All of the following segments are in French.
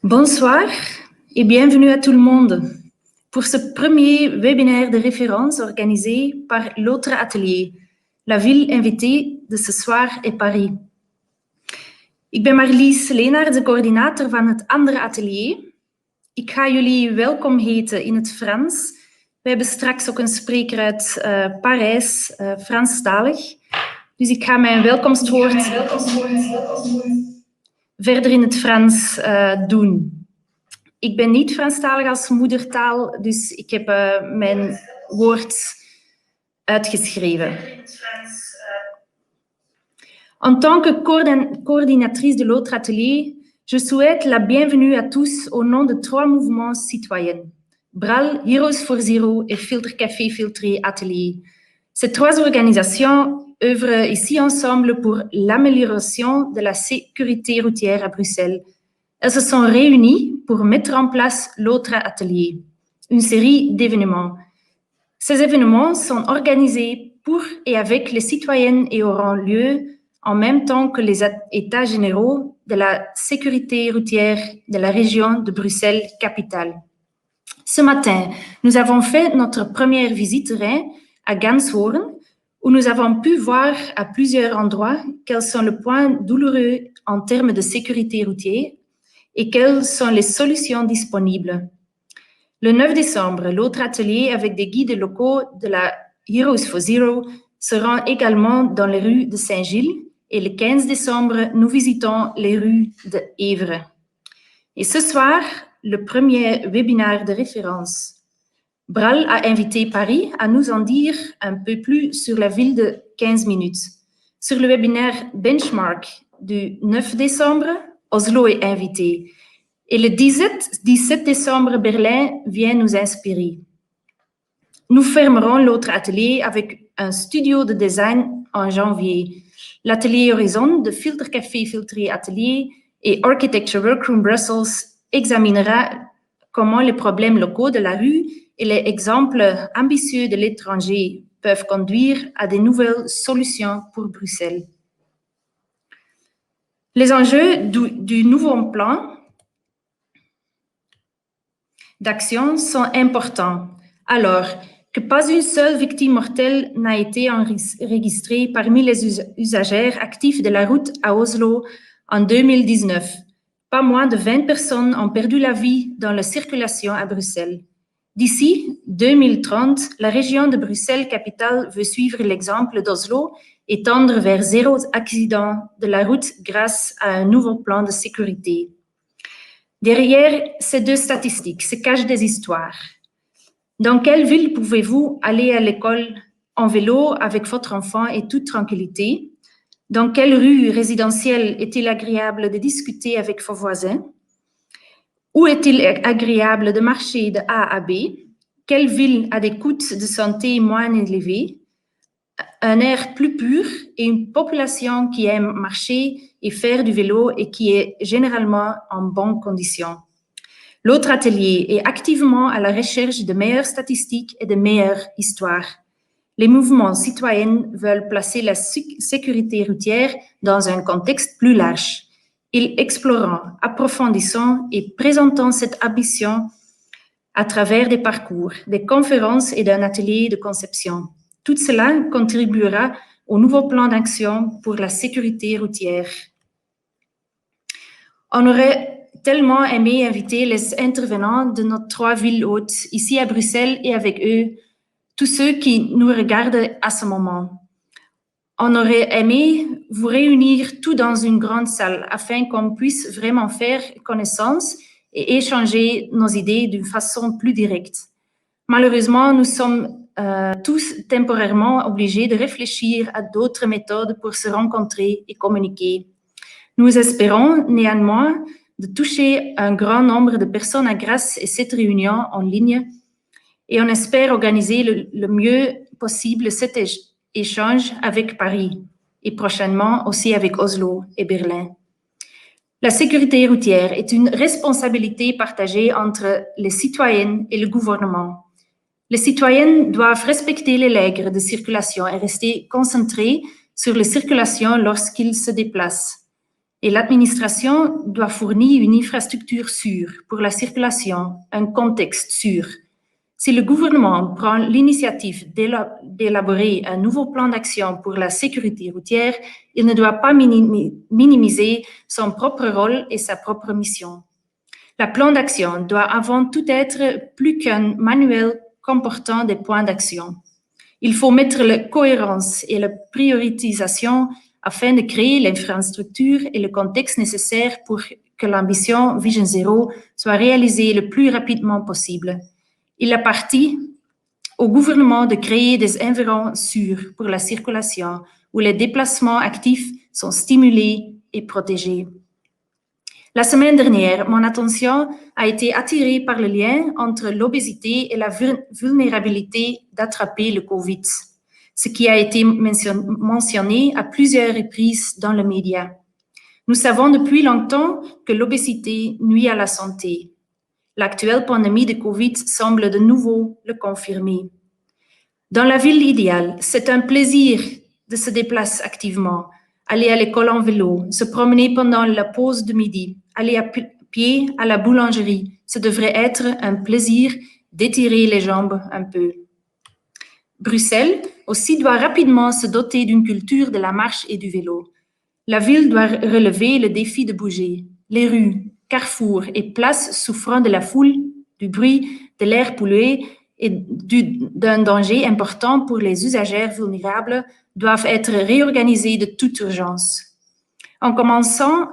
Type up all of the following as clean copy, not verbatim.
Bonsoir et bienvenue à tout le monde pour ce premier webinaire de référence organisé par l'autre atelier. La ville invitée de ce soir est Paris. Ik ben Marlies Leenaert, de coördinator van het andere atelier. Ik ga jullie welkom heten in het Frans. We hebben straks ook een spreker uit Parijs, Franstalig. Dus ik ga mijn welkomstwoord verder in het Frans doen. Ik ben niet Franstalig als moedertaal, dus ik heb mijn woord uitgeschreven. En tant que coordinatrice de l'autre atelier, je souhaite la bienvenue à tous au nom de 3 mouvements citoyens. BRAL, Heroes for Zero et Filtre Café Filtré Atelier. Ces 3 organisations œuvrent ici ensemble pour l'amélioration de la sécurité routière à Bruxelles. Elles se sont réunies pour mettre en place l'autre atelier, une série d'événements. Ces événements sont organisés pour et avec les citoyennes et auront lieu en même temps que les états généraux de la sécurité routière de la région de Bruxelles-Capitale. Ce matin, nous avons fait notre première visite terrain à Ganshoorn, où nous avons pu voir à plusieurs endroits quels sont les points douloureux en termes de sécurité routière et quelles sont les solutions disponibles. Le 9 décembre, l'autre atelier avec des guides locaux de la Heroes for Zero se rend également dans les rues de Saint-Gilles et le 15 décembre, nous visitons les rues de Évere. Et ce soir, le premier webinaire de référence. BRAL a invité Paris à nous en dire un peu plus sur la ville de 15 minutes. Sur le webinaire Benchmark du 9 décembre, Oslo est invité. Et le 17 décembre, Berlin vient nous inspirer. Nous fermerons l'autre atelier avec un studio de design en janvier. L'atelier Horizon de Filtre Café Filtré Atelier et Architecture Workroom Brussels examinera comment les problèmes locaux de la rue et les exemples ambitieux de l'étranger peuvent conduire à de nouvelles solutions pour Bruxelles. Les enjeux du nouveau plan d'action sont importants. Alors que pas une seule victime mortelle n'a été enregistrée parmi les usagers actifs de la route à Oslo en 2019. Pas moins de 20 personnes ont perdu la vie dans la circulation à Bruxelles. D'ici 2030, la région de Bruxelles-Capitale veut suivre l'exemple d'Oslo et tendre vers 0 accident de la route grâce à un nouveau plan de sécurité. Derrière ces 2 statistiques se cachent des histoires. Dans quelle ville pouvez-vous aller à l'école en vélo avec votre enfant et toute tranquillité? Dans quelle rue résidentielle est-il agréable de discuter avec vos voisins? Où est-il agréable de marcher de A à B? Quelle ville a des coûts de santé moins élevés? Un air plus pur et une population qui aime marcher et faire du vélo et qui est généralement en bonnes conditions. L'autre atelier est activement à la recherche de meilleures statistiques et de meilleures histoires. Les mouvements citoyens veulent placer la sécurité routière dans un contexte plus large. Ils explorant, approfondissant et présentant cette ambition à travers des parcours, des conférences et d'un atelier de conception. Tout cela contribuera au nouveau plan d'action pour la sécurité routière. On aurait tellement aimé inviter les intervenants de nos 3 villes hôtes ici à Bruxelles et avec eux, tous ceux qui nous regardent à ce moment. On aurait aimé vous réunir tous dans une grande salle afin qu'on puisse vraiment faire connaissance et échanger nos idées d'une façon plus directe. Malheureusement, nous sommes tous temporairement obligés de réfléchir à d'autres méthodes pour se rencontrer et communiquer. Nous espérons néanmoins de toucher un grand nombre de personnes grâce à cette réunion en ligne et on espère organiser le mieux possible cet échange avec Paris et prochainement aussi avec Oslo et Berlin. La sécurité routière est une responsabilité partagée entre les citoyens et le gouvernement. Les citoyens doivent respecter les règles de circulation et rester concentrés sur la circulation lorsqu'ils se déplacent. Et l'administration doit fournir une infrastructure sûre pour la circulation, un contexte sûr. Si le gouvernement prend l'initiative d'élaborer un nouveau plan d'action pour la sécurité routière, il ne doit pas minimiser son propre rôle et sa propre mission. Le plan d'action doit avant tout être plus qu'un manuel comportant des points d'action. Il faut mettre la cohérence et la priorisation afin de créer l'infrastructure et le contexte nécessaire pour que l'ambition Vision Zero soit réalisée le plus rapidement possible. Il appartient au gouvernement de créer des environs sûrs pour la circulation où les déplacements actifs sont stimulés et protégés. La semaine dernière, mon attention a été attirée par le lien entre l'obésité et la vulnérabilité d'attraper le Covid, ce qui a été mentionné à plusieurs reprises dans les médias. Nous savons depuis longtemps que l'obésité nuit à la santé. L'actuelle pandémie de Covid semble de nouveau le confirmer. Dans la ville idéale, c'est un plaisir de se déplacer activement, aller à l'école en vélo, se promener pendant la pause de midi, aller à pied à la boulangerie. Ce devrait être un plaisir d'étirer les jambes un peu. Bruxelles aussi doit rapidement se doter d'une culture de la marche et du vélo. La ville doit relever le défi de bouger. Les rues, carrefours et places souffrant de la foule, du bruit, de l'air pollué et d'un danger important pour les usagers vulnérables doivent être réorganisées de toute urgence. En commençant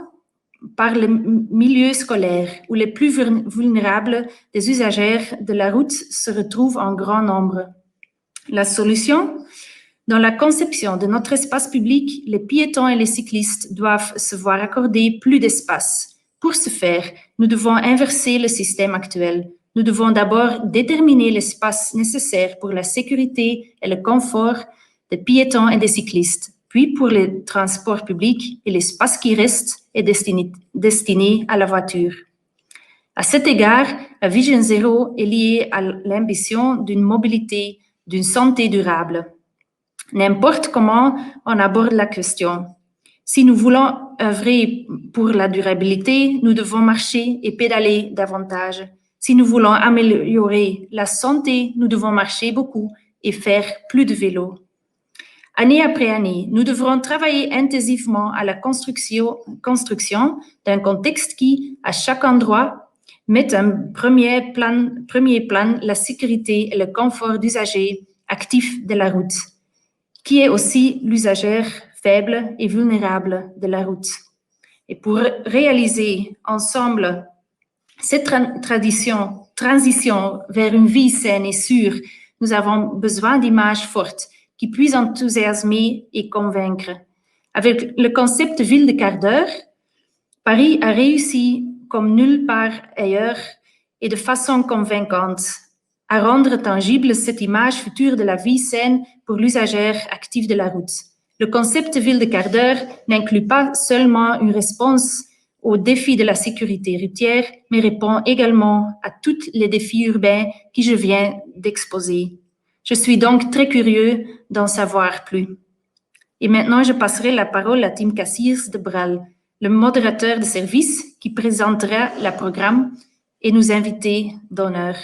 par le milieu scolaire, où les plus vulnérables des usagers de la route se retrouvent en grand nombre. La solution ? Dans la conception de notre espace public, les piétons et les cyclistes doivent se voir accorder plus d'espace. Pour ce faire, nous devons inverser le système actuel. Nous devons d'abord déterminer l'espace nécessaire pour la sécurité et le confort des piétons et des cyclistes. Puis, pour les transports publics, et l'espace qui reste est destiné à la voiture. À cet égard, la Vision Zero est liée à l'ambition d'une mobilité, d'une santé durable. N'importe comment on aborde la question. Si nous voulons œuvrer pour la durabilité, nous devons marcher et pédaler davantage. Si nous voulons améliorer la santé, nous devons marcher beaucoup et faire plus de vélo. Année après année, nous devrons travailler intensivement à la construction d'un contexte qui, à chaque endroit, met en premier plan la sécurité et le confort d'usagers actifs de la route, qui est aussi l'usager faible et vulnérable de la route. Et pour réaliser ensemble cette transition vers une vie saine et sûre, nous avons besoin d'images fortes qui puissent enthousiasmer et convaincre. Avec le concept ville de quart d'heure, Paris a réussi comme nulle part ailleurs et de façon convaincante à rendre tangible cette image future de la vie saine pour l'usager actif de la route. Le concept ville de quart d'heure n'inclut pas seulement une réponse aux défis de la sécurité routière, mais répond également à tous les défis urbains que je viens d'exposer. Je suis donc très curieux d'en savoir plus. Et maintenant, je passerai la parole à Tim Cassiers de Bral, le modérateur de service qui présentera le programme et nous invités d'honneur.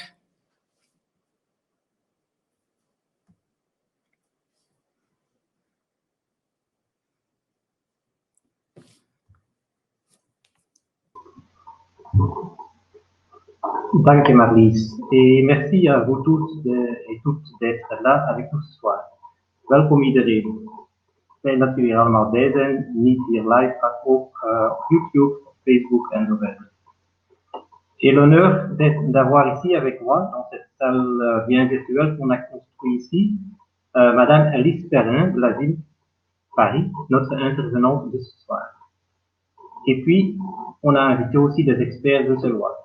Danke Marlies et merci à vous tous et toutes d'être là avec nous ce soir. Welkom iedereen. Fijn dat jullie er allemaal bij zijn, niet hier live, maar ook op YouTube, op Facebook en zo verder. J'ai l'honneur d'avoir ici avec moi, dans cette salle bien virtuelle qu'on a construite ici, Madame Alice Perrin de la ville Paris, notre intervenante de ce soir. Et puis, on a invité aussi des experts bruxellois.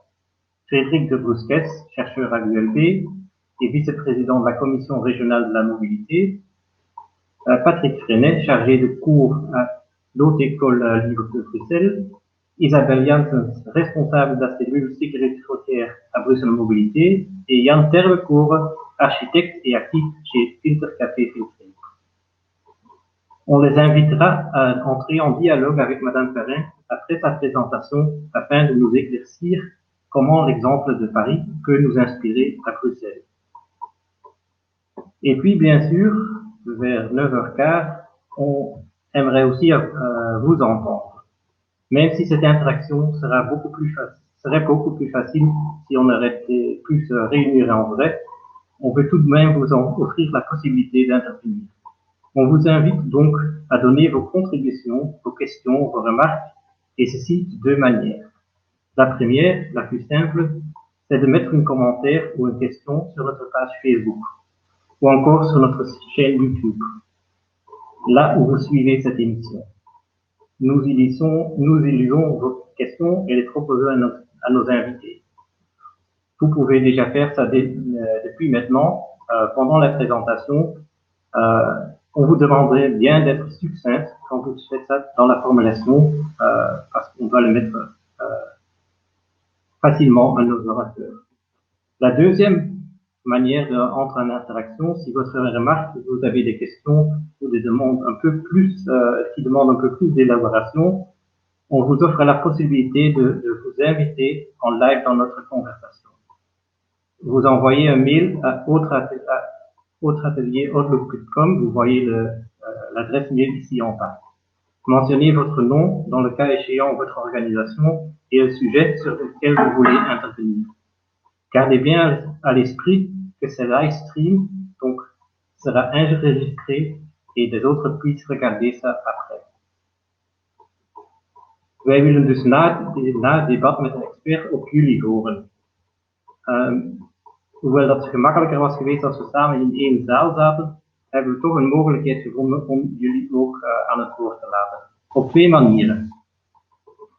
Frédéric de Brusques, chercheur à l'ULB et vice-président de la Commission régionale de la mobilité. Patrick Freinet, chargé de cours à l'Haute École Libre de Bruxelles. Isabelle Janssens, responsable de la cellule sécurité routière à Bruxelles Mobilité. Et Jan Terwekoor, architecte et actif chez Filter Café Filtré. On les invitera à entrer en dialogue avec Madame Perrin après sa présentation afin de nous éclaircir comment l'exemple de Paris peut nous inspirer à Bruxelles. Et puis, bien sûr, vers 9h15, on aimerait aussi vous entendre. Même si cette interaction serait beaucoup plus facile si on aurait pu se réunir en vrai, on veut tout de même vous en offrir la possibilité d'intervenir. On vous invite donc à donner vos contributions, vos questions, vos remarques, et ceci de deux manières. La première, la plus simple, c'est de mettre un commentaire ou une question sur notre page Facebook ou encore sur notre chaîne YouTube, là où vous suivez cette émission. Nous y lisons vos questions et les proposons à nos invités. Vous pouvez déjà faire ça depuis maintenant, pendant la présentation. On vous demanderait bien d'être succinct quand vous faites ça dans la formulation, parce qu'on doit le mettre facilement à nos orateurs. La deuxième manière d'entrer en interaction, si votre remarque, vous avez des questions ou des demandes un peu plus, qui demandent un peu plus d'élaboration, on vous offre la possibilité de vous inviter en live dans notre conversation. Vous envoyez un mail à outreatelier.outlook.com, vous voyez l'adresse mail ici en bas. Mentionnez votre nom, dans le cas échéant votre organisation et le sujet sur lequel vous voulez intervenir. Gardez bien à l'esprit que ce live stream donc, sera enregistré et des autres puissent regarder ça après. Wij willen dus na het debat met de expert op jullie horen. Hoewel dat gemakkelijker was geweest als we samen in één zaal zaten, hebben we toch een mogelijkheid gevonden om jullie ook aan het woord te laten. Op twee manieren.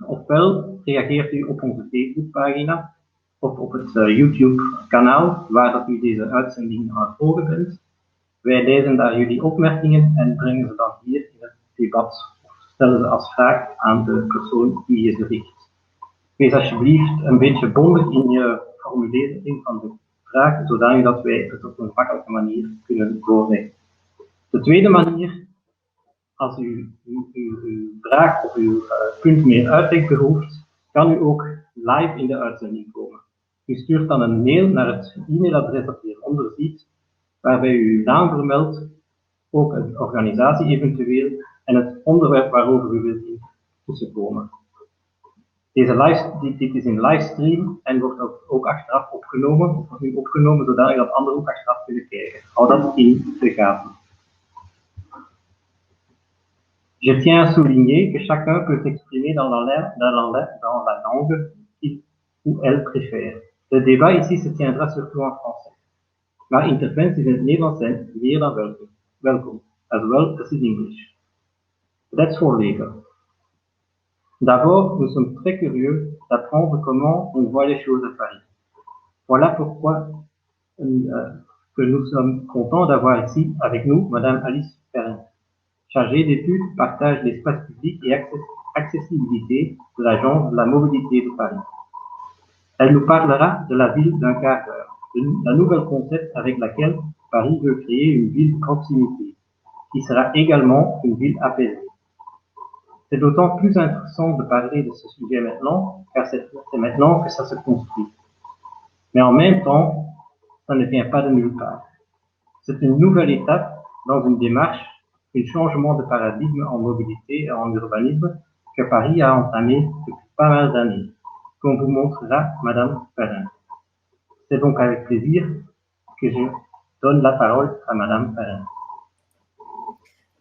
Ofwel reageert u op onze Facebookpagina of op het YouTube-kanaal waar dat u deze uitzending aan het volgen bent. Wij lezen daar jullie opmerkingen en brengen ze dan hier in het debat of stellen ze als vraag aan de persoon die je ze richt. Wees alsjeblieft een beetje bondig in je formulering van de vraag, zodat wij het op een makkelijke manier kunnen doorleggen. De tweede manier, als u uw vraag of uw punt meer uitleg behoeft, kan u ook live in de uitzending komen. U stuurt dan een mail naar het e-mailadres dat u hieronder ziet, waarbij u uw naam vermeldt, ook een organisatie eventueel en het onderwerp waarover u wilt tussenkomen. Dit is een livestream en wordt ook achteraf opgenomen, of wordt nu opgenomen, zodat anderen ook achteraf kunnen kijken. Hou dat in de gaten. Je tiens à souligner que chacun peut s'exprimer dans la langue qu'il ou elle préfère. Le débat ici se tiendra surtout en français. Maar interventies in het Nederlands zijn meer dan welkom, as well as in English. Let's for later. D'abord, nous sommes très curieux d'apprendre comment on voit les choses à Paris. Voilà pourquoi que nous sommes contents d'avoir ici avec nous Madame Alice Perrin, chargée d'études, partage d'espace public et accessibilité de l'Agence de la mobilité de Paris. Elle nous parlera de la ville d'un quart d'heure, la nouvelle concept avec laquelle Paris veut créer une ville de proximité, qui sera également une ville apaisée. C'est d'autant plus intéressant de parler de ce sujet maintenant, car c'est maintenant que ça se construit. Mais en même temps, ça ne vient pas de nulle part. C'est une nouvelle étape dans une démarche, un changement de paradigme en mobilité et en urbanisme que Paris a entamé depuis pas mal d'années, qu'on vous montrera Madame Perrin. C'est donc avec plaisir que je donne la parole à Madame Perrin.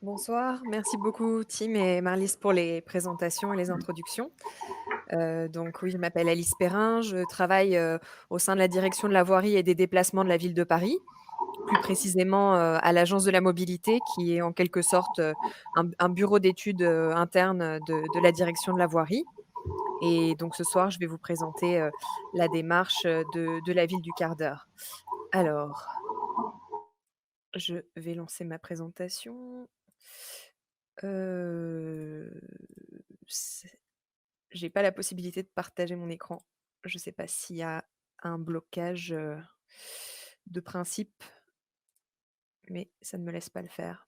Bonsoir, merci beaucoup Tim et Marlys pour les présentations et les introductions. Donc oui, je m'appelle Alice Perrin, je travaille au sein de la direction de la voirie et des déplacements de la ville de Paris, plus précisément à l'Agence de la mobilité qui est en quelque sorte un bureau d'études interne de la direction de la voirie. Et donc ce soir, je vais vous présenter la démarche de la ville du quart d'heure. Alors, je vais lancer ma présentation. J'ai pas la possibilité de partager mon écran. Je sais pas s'il y a un blocage de principe, mais ça ne me laisse pas le faire.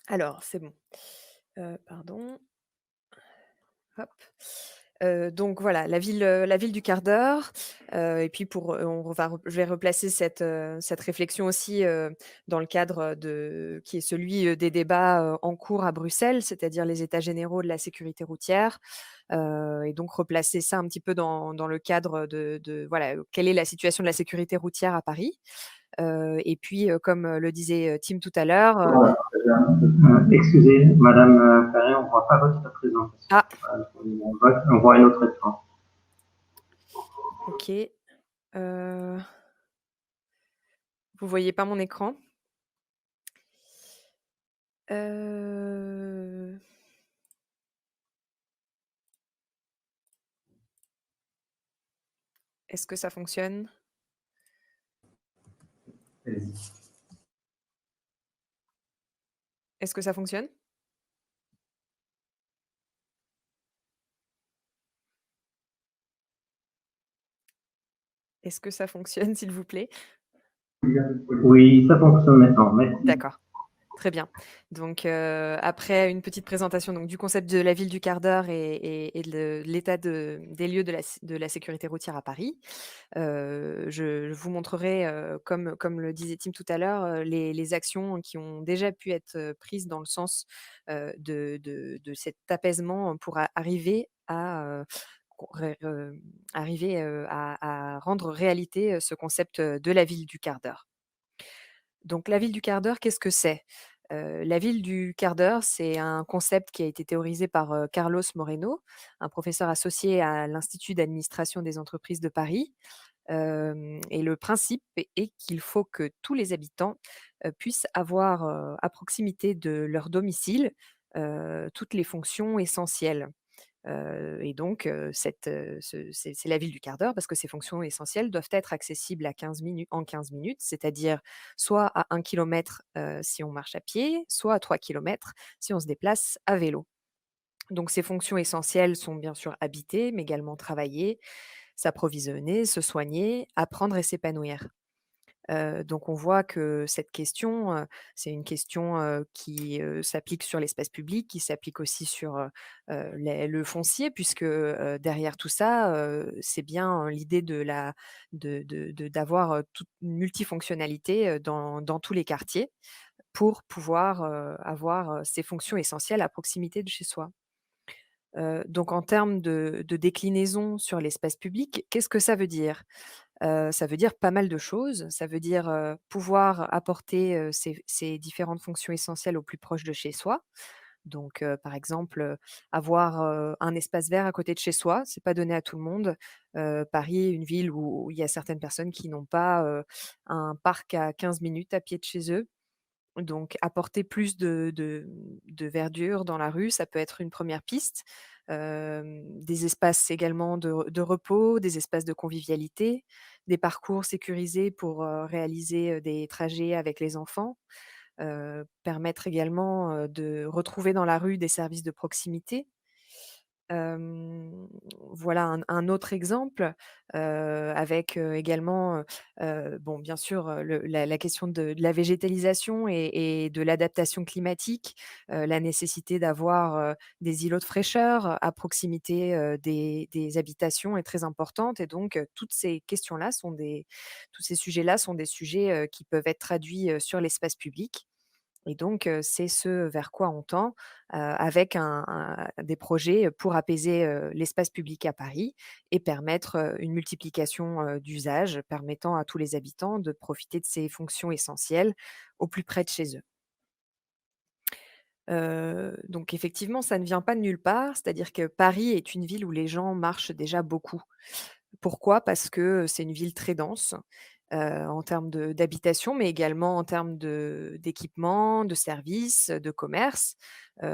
Alors, c'est bon. Pardon. Hop. Donc voilà, la ville du quart d'heure, et puis je vais replacer cette réflexion aussi, dans le cadre qui est celui, des débats, en cours à Bruxelles, c'est-à-dire les états généraux de la sécurité routière, et donc replacer ça un petit peu dans le cadre de voilà, quelle est la situation de la sécurité routière à Paris? Et puis, comme, le disait, Tim tout à l'heure, Excusez, Madame Ferré, on ne voit pas votre présentation. ah, On voit un autre écran. OK. Vous voyez pas mon écran? Heu Est-ce que ça fonctionne? Allez-y. Est-ce que ça fonctionne? Est-ce que ça fonctionne, s'il vous plaît? Oui, ça fonctionne maintenant. Merci. D'accord, très bien. Donc, après une petite présentation donc du concept de la ville du quart d'heure et de l'état des lieux de la sécurité routière à Paris, je vous montrerai, comme le disait Tim tout à l'heure, les actions qui ont déjà pu être, prises dans le sens, de cet apaisement pour arriver à, à rendre réalité, ce concept, de la ville du quart d'heure. Donc la ville du quart d'heure, qu'est-ce que c'est? La ville du quart d'heure, c'est un concept qui a été théorisé par, Carlos Moreno, un professeur associé à l'Institut d'administration des entreprises de Paris. Et le principe est qu'il faut que tous les habitants, puissent avoir, à proximité de leur domicile, toutes les fonctions essentielles. Et donc c'est la ville du quart d'heure parce que ces fonctions essentielles doivent être accessibles en 15 minutes, c'est-à-dire soit à 1 kilomètre, si on marche à pied, soit à 3 kilomètres si on se déplace à vélo. Donc ces fonctions essentielles sont bien sûr habiter, mais également travailler, s'approvisionner, se soigner, apprendre et s'épanouir. Donc on voit que cette question, c'est une question, qui, s'applique sur l'espace public, qui s'applique aussi sur, le foncier puisque, derrière tout ça, c'est bien l'idée d'avoir, toute une multifonctionnalité, dans tous les quartiers pour pouvoir, avoir, ces fonctions essentielles à proximité de chez soi. Donc en termes de déclinaison sur l'espace public, qu'est-ce que ça veut dire? Ça veut dire pas mal de choses. Ça veut dire, pouvoir apporter, ces différentes fonctions essentielles au plus proche de chez soi. Donc, par exemple, avoir, un espace vert à côté de chez soi, c'est pas donné à tout le monde. Paris est une ville où il y a certaines personnes qui n'ont pas, un parc à 15 minutes à pied de chez eux. Donc apporter plus de verdure dans la rue, ça peut être une première piste. Des espaces également de repos, des espaces de convivialité, des parcours sécurisés pour, réaliser, des trajets avec les enfants. Permettre également, de retrouver dans la rue des services de proximité. Hem, voilà un autre exemple, avec, également, bon bien sûr, la question de la végétalisation et de l'adaptation climatique, la nécessité d'avoir, des îlots de fraîcheur à proximité, des habitations est très importante et donc toutes ces questions-là tous ces sujets-là sont des sujets, qui peuvent être traduits, sur l'espace public. Et donc, c'est ce vers quoi on tend, avec des projets, pour apaiser, l'espace public à Paris et permettre, une multiplication, d'usages permettant à tous les habitants de profiter de ces fonctions essentielles au plus près de chez eux. Donc effectivement, ça ne vient pas de nulle part, c'est-à-dire que Paris est une ville où les gens marchent déjà beaucoup. Pourquoi? Parce que, c'est une ville très dense, en termes d'habitation, mais également en termes d'équipements, de services, de commerce.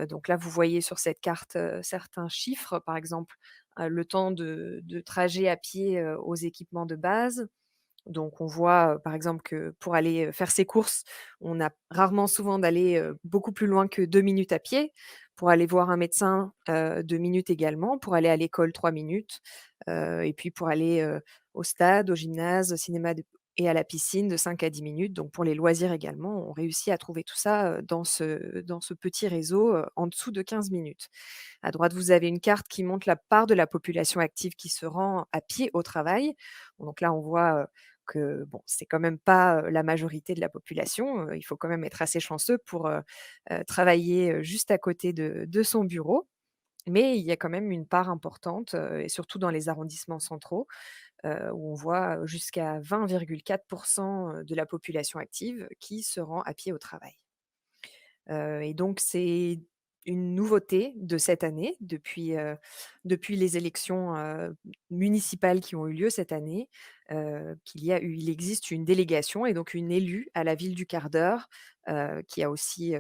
Donc là, vous voyez sur cette carte, certains chiffres, par exemple, le temps de trajet à pied, aux équipements de base. Donc on voit, par exemple, que pour aller, faire ses courses, on a rarement souvent d'aller, beaucoup plus loin que 2 minutes à pied. Pour aller voir un médecin, 2 minutes également. Pour aller à l'école, 3 minutes. Et puis pour aller, au stade, au gymnase, au cinéma et à la piscine de 5 à 10 minutes. Donc pour les loisirs également, on réussit à trouver tout ça, dans ce petit réseau, en dessous de 15 minutes. À droite, vous avez une carte qui montre la part de la population active qui se rend à pied au travail. Bon, donc là, on voit, que bon, c'est quand même pas, la majorité de la population, il faut quand même être assez chanceux pour, travailler, juste à côté de son bureau. Mais il y a quand même une part importante, et surtout dans les arrondissements centraux, où on voit jusqu'à 20,4 de la population active qui se rend à pied au travail. Et donc c'est une nouveauté de cette année, depuis les élections, municipales qui ont eu lieu cette année, il existe une délégation et donc une élue à la ville du quart d'heure, qui a aussi,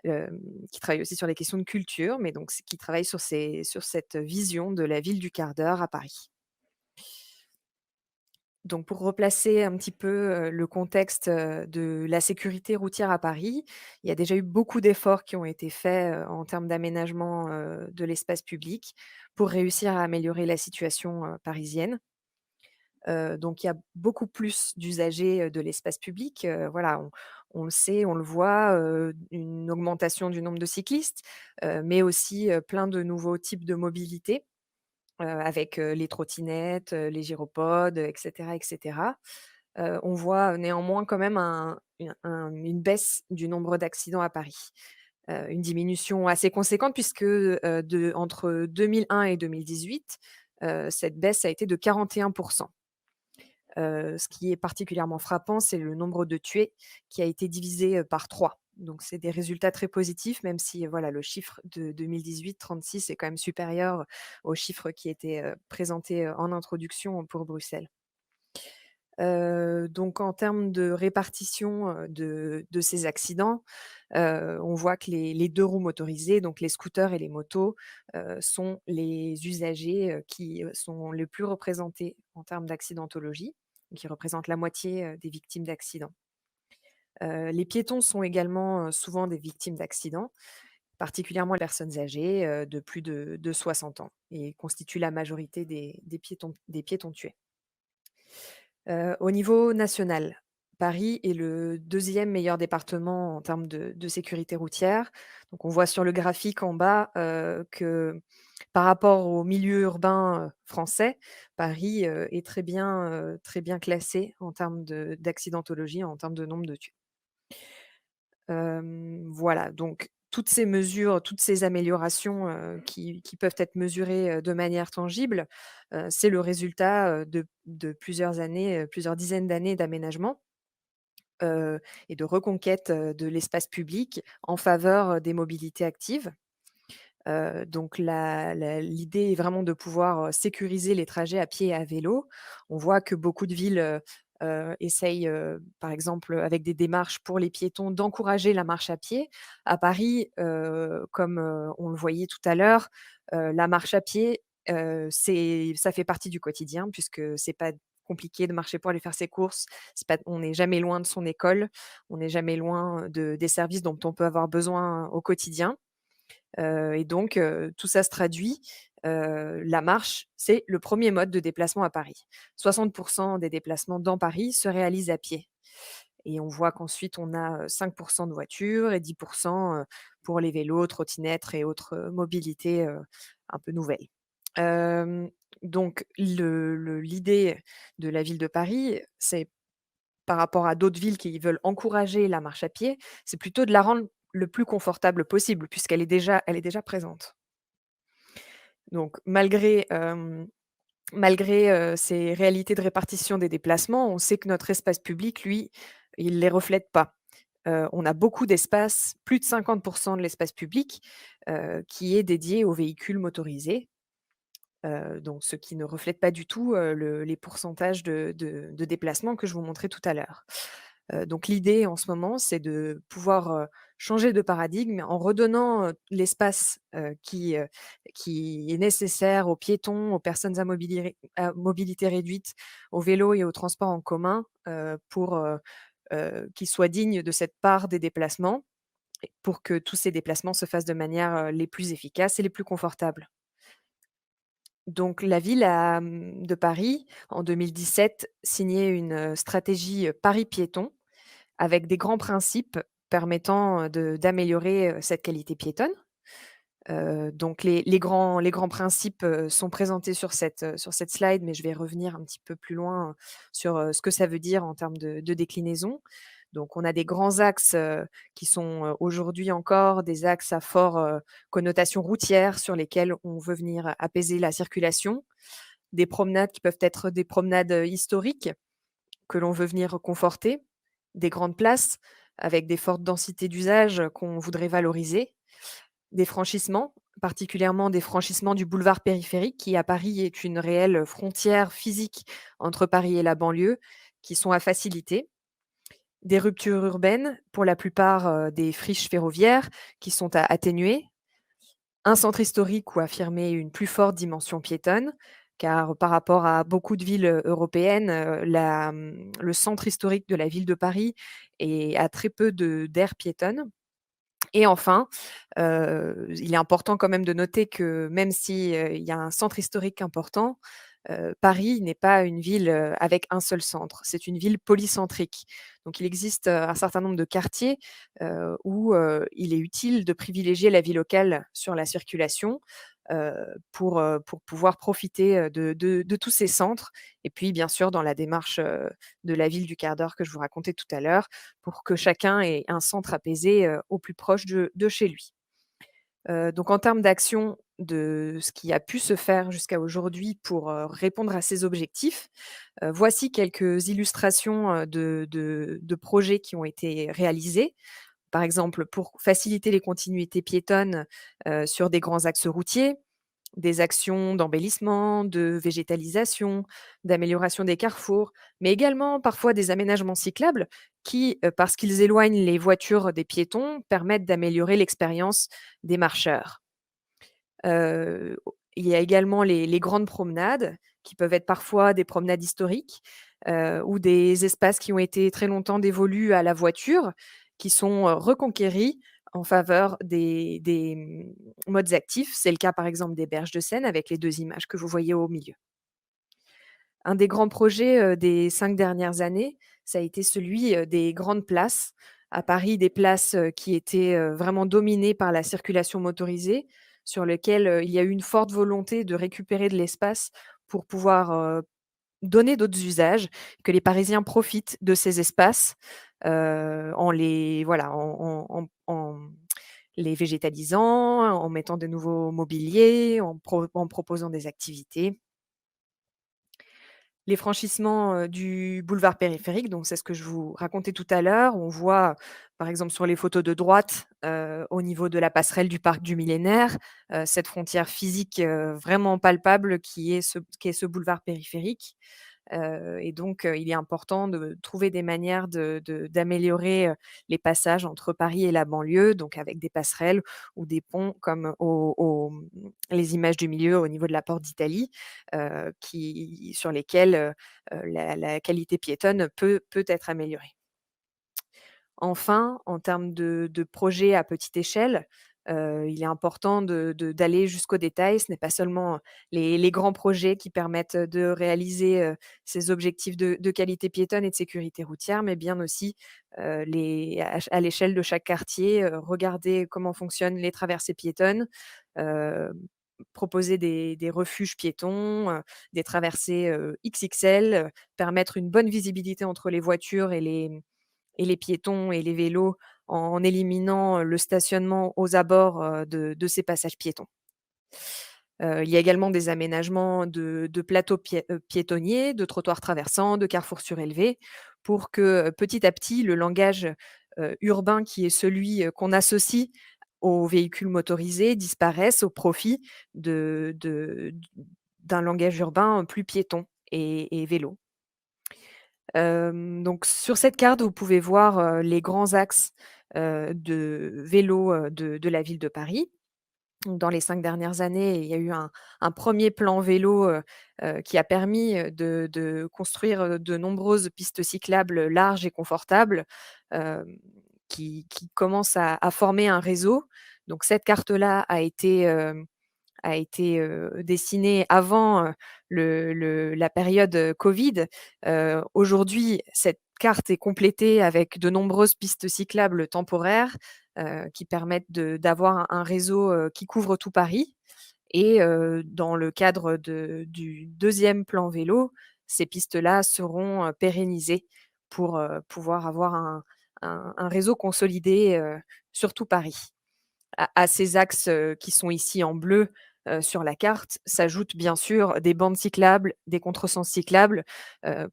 qui travaille aussi sur les questions de culture, mais donc qui travaille sur cette vision de la ville du quart d'heure à Paris. Donc pour replacer un petit peu, le contexte, de la sécurité routière à Paris, il y a déjà eu beaucoup d'efforts qui ont été faits, en termes d'aménagement, de l'espace public pour réussir à améliorer la situation, parisienne. Donc il y a beaucoup plus d'usagers, de l'espace public, voilà, on le sait, on le voit, une augmentation du nombre de cyclistes, mais aussi, plein de nouveaux types de mobilité. Avec, les trottinettes, les gyropodes, et cetera, et cetera. On voit néanmoins quand même une baisse du nombre d'accidents à Paris. Une diminution assez conséquente puisque, entre 2001 et 2018, cette baisse a été de 41. Ce qui est particulièrement frappant, c'est le nombre de tués qui a été divisé, par 3. Donc c'est des résultats très positifs, même si, voilà, le chiffre de 2018, 36, est quand même supérieur aux chiffres qui étaient, présentés, en introduction pour Bruxelles. Donc en termes de répartition, de ces accidents, on voit que les 2 roues motorisées, donc les scooters et les motos, sont les usagers, qui, sont le plus représentés en termes d'accidentologie, qui représentent la moitié, des victimes d'accidents. Les piétons sont également, souvent des victimes d'accidents, particulièrement les personnes âgées, de plus de 60 ans et constituent la majorité des piétons tués. Au niveau national, Paris est le deuxième meilleur département en termes de sécurité routière. Donc on voit sur le graphique en bas, que par rapport au milieu urbain, français, Paris, est très bien classé en termes d'accidentologie, en termes de nombre de tués. Voilà, donc toutes ces mesures, toutes ces améliorations, qui peuvent être mesurées, de manière tangible, c'est le résultat, de plusieurs années, plusieurs dizaines d'années d'aménagement, et de reconquête, de l'espace public en faveur, des mobilités actives. Donc l'idée est vraiment de pouvoir, sécuriser les trajets à pied et à vélo. On voit que beaucoup de villes, essayent, par exemple, avec des démarches pour les piétons, d'encourager la marche à pied. À Paris, comme, on le voyait tout à l'heure, la marche à pied, ça fait partie du quotidien puisque c'est pas compliqué de marcher pour aller faire ses courses. C'est pas On n'est jamais loin de son école, on n'est jamais loin, des services dont on peut avoir besoin au quotidien. Et donc tout ça se traduit, la marche, c'est le premier mode de déplacement à Paris. 60 des déplacements dans Paris se réalisent à pied et on voit qu'ensuite on a, 5 de voitures et 10 pour les vélos, trottinettes et autres, mobilités, un peu nouvelles. Hem, donc l'idée de la ville de Paris, c'est par rapport à d'autres villes qui veulent encourager la marche à pied, c'est plutôt de la rendre le plus confortable possible puisqu'elle est déjà présente. Donc malgré, ces réalités de répartition des déplacements, on sait que notre espace public, lui, il les reflète pas. On a beaucoup d'espace, plus de 50 de l'espace public, qui est dédié aux véhicules motorisés, donc ce qui ne reflète pas du tout, les pourcentages de déplacements que je vous montrais tout à l'heure. Donc l'idée en ce moment, c'est de pouvoir, changer de paradigme en redonnant, l'espace, qui est nécessaire aux piétons, aux personnes à mobilité réduite, aux vélos et aux transports en commun, pour, qu'ils soient dignes de cette part des déplacements et pour que tous ces déplacements se fassent de manière, les plus efficaces et les plus confortables. Donc la ville de Paris, en 2017, signé une stratégie Paris piéton avec des grands principes permettant d'améliorer cette qualité piétonne. Donc les grands principes sont présentés sur cette slide, mais je vais revenir un petit peu plus loin sur ce que ça veut dire en termes de déclinaison. Donc on a des grands axes qui sont aujourd'hui encore des axes à fort connotation routière sur lesquels on veut venir apaiser la circulation. Des promenades qui peuvent être des promenades historiques que l'on veut venir conforter. Des grandes places avec des fortes densités d'usage qu'on voudrait valoriser. Des franchissements, particulièrement des franchissements du boulevard périphérique qui, à Paris, est une réelle frontière physique entre Paris et la banlieue, qui sont à faciliter. Des ruptures urbaines, pour la plupart des friches ferroviaires, qui sont à atténuer. Un centre historique où affirmer une plus forte dimension piétonne, car par rapport à beaucoup de villes européennes, le centre historique de la ville de Paris a très peu d'aires piétonnes. Et enfin, il est important quand même de noter que même si, il y a un centre historique important, Paris n'est pas une ville, avec un seul centre. C'est une ville polycentrique. Donc il existe, un certain nombre de quartiers, où, il est utile de privilégier la vie locale sur la circulation, pour pouvoir profiter, de tous ces centres et puis bien sûr dans la démarche, de la ville du quart d'heure que je vous racontais tout à l'heure, pour que chacun ait un centre apaisé, au plus proche de chez lui. Donc en termes d'action de ce qui a pu se faire jusqu'à aujourd'hui pour, répondre à ces objectifs, voici quelques illustrations, de projets qui ont été réalisés. Par exemple, pour faciliter les continuités piétonnes, sur des grands axes routiers, des actions d'embellissement, de végétalisation, d'amélioration des carrefours, mais également parfois des aménagements cyclables qui, parce qu'ils éloignent les voitures des piétons, permettent d'améliorer l'expérience des marcheurs. Heu, il y a également les grandes promenades qui peuvent être parfois des promenades historiques, ou des espaces qui ont été très longtemps dévolus à la voiture, qui sont, reconquéris en faveur des modes actifs. C'est le cas par exemple des berges de Seine avec les 2 images que vous voyez au milieu. Un des grands projets, des 5 dernières années, ça a été celui, des grandes places. À Paris, des places, qui étaient, vraiment dominées par la circulation motorisée, sur lesquelles, il y a eu une forte volonté de récupérer de l'espace pour pouvoir, donner d'autres usages, que les Parisiens profitent de ces espaces, en les voilà, en les végétalisant, en mettant de nouveaux mobiliers, en proposant des activités. Les franchissements, du boulevard périphérique, donc c'est ce que je vous racontais tout à l'heure. On voit, par exemple, sur les photos de droite, au niveau de la passerelle du parc du Millénaire, cette frontière physique, vraiment palpable qui est ce boulevard périphérique. Et donc, il est important de trouver des manières d'améliorer, les passages entre Paris et la banlieue, donc avec des passerelles ou des ponts comme les images du milieu au niveau de la Porte d'Italie, sur lesquels, la qualité piétonne peut être améliorée. Enfin, en termes de projets à petite échelle, il est important d'aller jusqu'au détail. Ce n'est pas seulement les grands projets qui permettent de réaliser, ces objectifs de qualité piétonne et de sécurité routière, mais bien aussi, à l'échelle de chaque quartier, regarder comment fonctionnent les traversées piétonnes, heu, proposer des refuges piétons, des traversées, XXL, permettre une bonne visibilité entre les voitures et les piétons et les vélos en éliminant le stationnement aux abords, de ces passages piétons. Il y a également des aménagements de plateaux piétonniers, de trottoirs traversants, de carrefours surélevés pour que, petit à petit, le langage, urbain qui est celui, qu'on associe aux véhicules motorisés disparaisse au profit d'un langage urbain plus piéton et vélo. Donc sur cette carte, vous pouvez voir, les grands axes, de vélo, de la ville de Paris. Donc dans les 5 dernières années, il y a eu un 1er plan vélo, qui a permis, de construire, de nombreuses pistes cyclables larges et confortables, hem, qui commencent à former un réseau. Donc cette carte-là a été dessinée avant la période Covid. Aujourd'hui, cette carte est complétée avec de nombreuses pistes cyclables temporaires qui permettent d'avoir un réseau qui couvre tout Paris. Et dans le cadre du deuxième plan vélo, ces pistes-là seront pérennisées pour pouvoir avoir un réseau consolidé sur tout Paris. À ces axes qui sont ici en bleu sur la carte s'ajoutent bien sûr des bandes cyclables, des contresens cyclables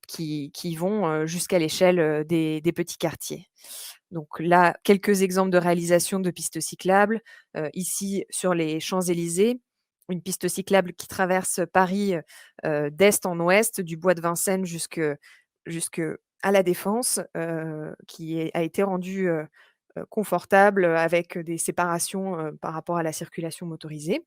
qui vont jusqu'à l'échelle des petits quartiers. Donc là, quelques exemples de réalisation de pistes cyclables. Ici, sur les Champs-Élysées, une piste cyclable qui traverse Paris d'est en ouest, du bois de Vincennes jusque à la Défense, a été rendue confortable avec des séparations par rapport à la circulation motorisée.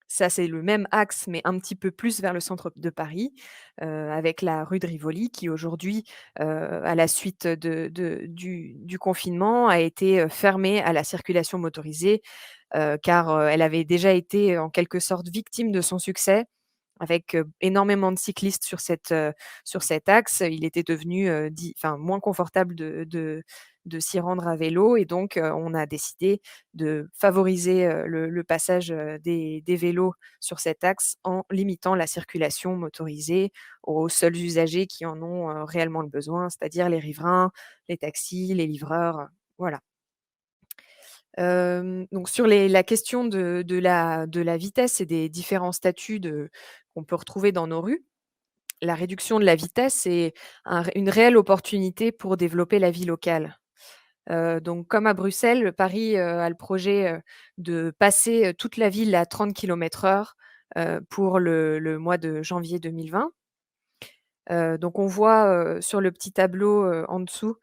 Ça, c'est le même axe, mais un petit peu plus vers le centre de Paris, avec la rue de Rivoli qui aujourd'hui, à la suite du confinement, a été fermée à la circulation motorisée, car elle avait déjà été en quelque sorte victime de son succès avec énormément de cyclistes sur cet axe. Il était devenu moins confortable de s'y rendre à vélo et donc on a décidé de favoriser le passage des vélos sur cet axe en limitant la circulation motorisée aux seuls usagers qui en ont réellement le besoin, c'est-à-dire les riverains, les taxis, les livreurs, voilà. Donc sur la question de la vitesse et des différents statuts qu'on peut retrouver dans nos rues, la réduction de la vitesse est une réelle opportunité pour développer la vie locale. Donc comme à Bruxelles, Paris, a le projet, de passer, toute la ville à 30 km/h, pour le mois de janvier 2020. Donc on voit, sur le petit tableau, en dessous,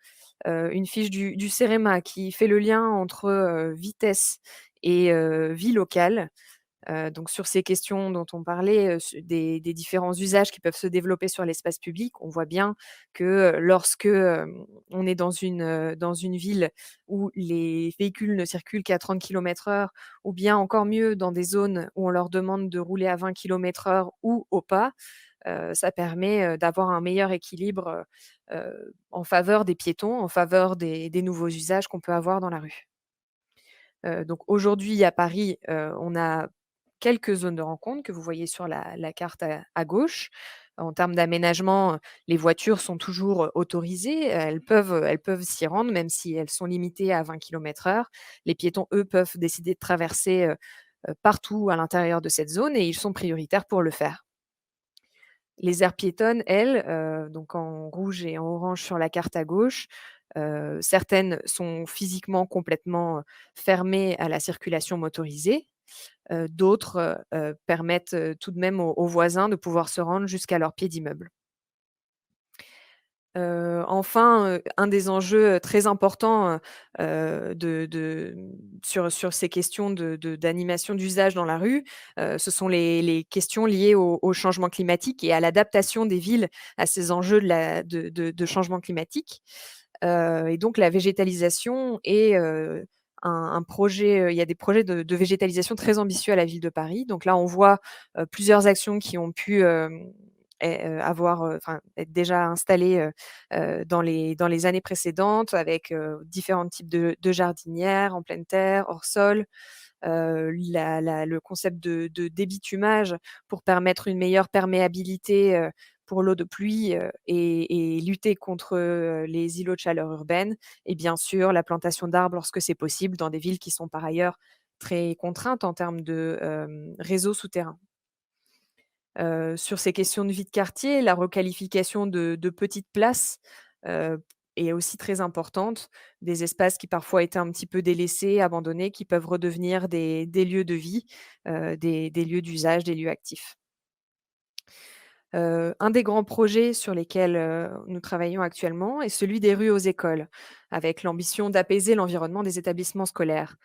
une fiche du CEREMA qui fait le lien entre, vitesse et vie locale. Donc sur ces questions dont on parlait, des différents usages qui peuvent se développer sur l'espace public, on voit bien que, lorsque, on est dans une ville où les véhicules ne circulent qu'à 30 km/h ou bien encore mieux dans des zones où on leur demande de rouler à 20 km/h ou au pas, ça permet, d'avoir un meilleur équilibre, en faveur des piétons, en faveur des nouveaux usages qu'on peut avoir dans la rue. Donc aujourd'hui à Paris, on a quelques zones de rencontre que vous voyez sur la carte à gauche. En termes d'aménagement, les voitures sont toujours, autorisées, elles peuvent s'y rendre même si elles sont limitées à 20 km/h. Les piétons, eux, peuvent décider de traverser, partout à l'intérieur de cette zone et ils sont prioritaires pour le faire. Les aires piétonnes, elles, donc en rouge et en orange sur la carte à gauche, certaines sont physiquement complètement, fermées à la circulation motorisée. D'autres, permettent, tout de même aux voisins de pouvoir se rendre jusqu'à leur pied d'immeuble. Enfin, un des enjeux, très importants, sur ces questions d'animation d'usage dans la rue, ce sont les questions liées au changement climatique et à l'adaptation des villes à ces enjeux de changement climatique. Et donc la végétalisation est, un projet, il y a des projets de végétalisation très ambitieux à la ville de Paris. Donc là, on voit, plusieurs actions qui ont pu, être déjà installées, dans les années précédentes avec, différents types de jardinières en pleine terre, hors sol. Le concept de débitumage pour permettre une meilleure perméabilité, pour l'eau de pluie, et lutter contre, les îlots de chaleur urbaine et bien sûr la plantation d'arbres lorsque c'est possible dans des villes qui sont par ailleurs très contraintes en termes de, réseaux souterrains. Sur ces questions de vie de quartier, la requalification de petites places, heu, est aussi très importante. Des espaces qui parfois étaient un petit peu délaissés, abandonnés, qui peuvent redevenir des lieux de vie, des lieux d'usage, des lieux actifs. Un des grands projets sur lesquels, nous travaillons actuellement est celui des rues aux écoles, avec l'ambition d'apaiser l'environnement des établissements scolaires.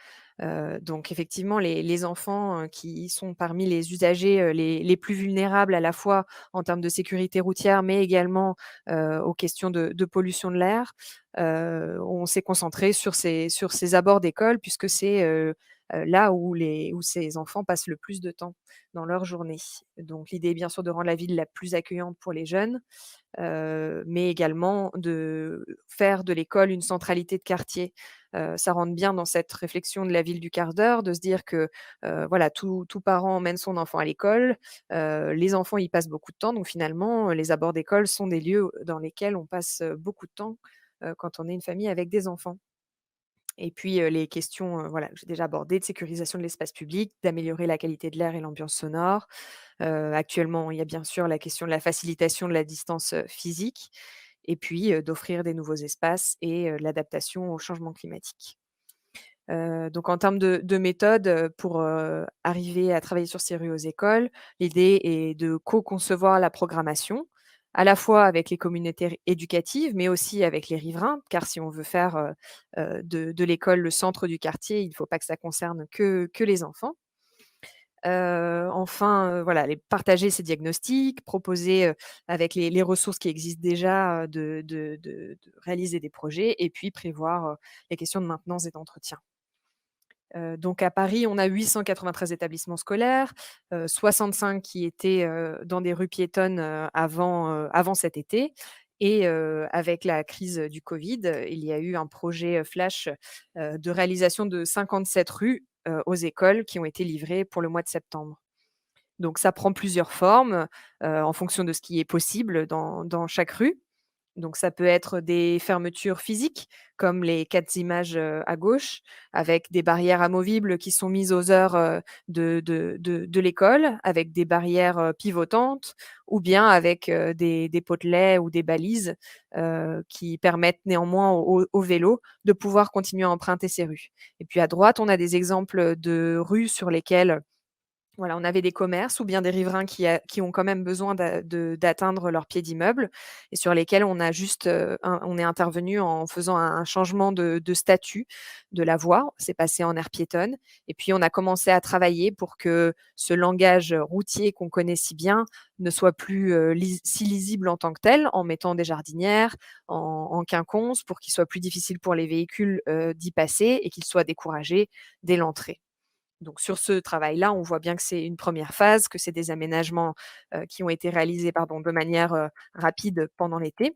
Donc effectivement, les enfants, qui sont parmi les usagers, les plus vulnérables à la fois en termes de sécurité routière, mais également, aux questions de pollution de l'air. On s'est concentré sur ces abords d'école puisque c'est, là où ces enfants passent le plus de temps dans leur journée. Donc l'idée est bien sûr de rendre la ville la plus accueillante pour les jeunes, mais également de faire de l'école une centralité de quartier. Ça rentre bien dans cette réflexion de la ville du quart d'heure, de se dire que, voilà, tout parent emmène son enfant à l'école, les enfants y passent beaucoup de temps, donc finalement, les abords d'école sont des lieux dans lesquels on passe, beaucoup de temps, quand on est une famille avec des enfants. Et puis, les questions, voilà, que j'ai déjà abordées, de sécurisation de l'espace public, d'améliorer la qualité de l'air et l'ambiance sonore. Actuellement, il y a bien sûr la question de la facilitation de la distance, physique et puis, d'offrir des nouveaux espaces et l'adaptation au changement climatique. Donc en termes de méthode, pour, arriver à travailler sur ces rues aux écoles, l'idée est de co-concevoir la programmation, à la fois avec les communautés éducatives, mais aussi avec les riverains, car si on veut faire, de l'école le centre du quartier, il ne faut pas que ça concerne que les enfants. Enfin, voilà, partager ces diagnostics, proposer, avec les ressources qui existent déjà, de réaliser des projets et puis prévoir, les questions de maintenance et d'entretien. Donc à Paris, on a 893 établissements scolaires, 65 qui étaient, dans des rues piétonnes, avant cet été et avec la crise, du covid, il y a eu un projet, flash, de réalisation de 57 rues, aux écoles qui ont été livrées pour le mois de septembre. Donc ça prend plusieurs formes, en fonction de ce qui est possible dans chaque rue. Donc ça peut être des fermetures physiques, comme les 4 images, à gauche, avec des barrières amovibles qui sont mises aux heures, de l'école, avec des barrières, pivotantes ou bien avec, des potelets ou des balises, qui permettent néanmoins aux vélos de pouvoir continuer à emprunter ces rues. Et puis à droite, on a des exemples de rues sur lesquelles voilà, on avait des commerces ou bien des riverains qui ont quand même besoin d'atteindre leur pied d'immeuble et sur lesquels on a juste, on est intervenu en faisant un changement de statut de la voie. C'est passé en aire piétonne et puis on a commencé à travailler pour que ce langage routier qu'on connaît si bien ne soit plus, si lisible en tant que tel, en mettant des jardinières, en quinconce pour qu'il soit plus difficile pour les véhicules, d'y passer et qu'ils soient découragés dès l'entrée. Donc sur ce travail-là, on voit bien que c'est une première phase, que c'est des aménagements, qui ont été réalisés, pardon, de manière, rapide pendant l'été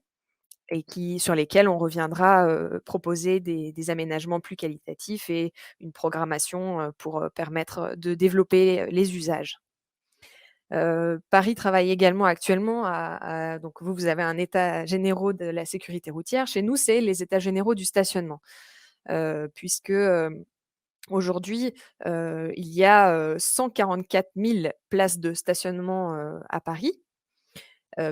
et sur lesquels on reviendra, proposer des aménagements plus qualitatifs et une programmation, pour, permettre, de développer, les usages. Paris travaille également actuellement donc vous avez un état généraux de la sécurité routière. Chez nous, c'est les états généraux du stationnement, puisque, aujourd'hui, il y a, 144 000 places de stationnement, à Paris,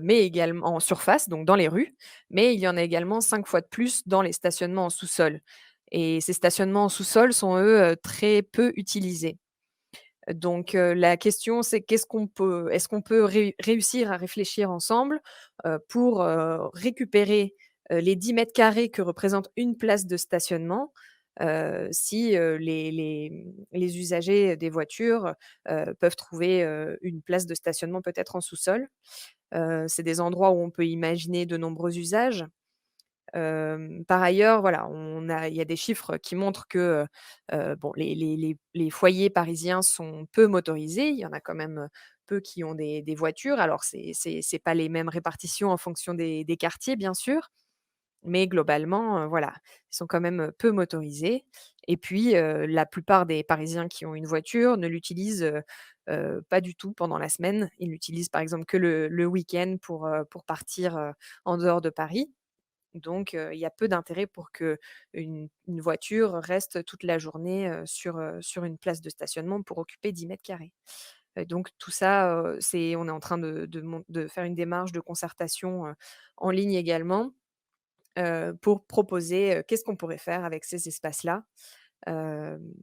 mais également en surface, donc dans les rues, mais il y en a également 5 fois de plus dans les stationnements en sous-sol et ces stationnements en sous-sol sont, eux, très peu utilisés. Donc la question c'est est-ce qu'on peut réussir à réfléchir ensemble, pour, récupérer, les 10 mètres carrés que représente une place de stationnement, si, les usagers des voitures, peuvent trouver, une place de stationnement peut-être en sous-sol. C'est des endroits où on peut imaginer de nombreux usages. Par ailleurs, voilà, il y a des chiffres qui montrent que, bon, les foyers parisiens sont peu motorisés. Il y en a quand même, peu qui ont des voitures. Alors c'est pas les mêmes répartitions en fonction des quartiers, bien sûr, mais globalement, voilà, ils sont quand même, peu motorisés et puis, la plupart des Parisiens qui ont une voiture ne l'utilisent, pas du tout pendant la semaine. Ils l'utilisent par exemple que le week-end pour partir, en dehors de Paris. Donc, il y a peu d'intérêt pour qu'une voiture reste toute la journée, sur une place de stationnement pour occuper 10 mètres carrés. Donc tout ça, on est en train de faire une démarche de concertation, en ligne également, pour proposer, qu'est-ce qu'on pourrait faire avec ces espaces-là? Hem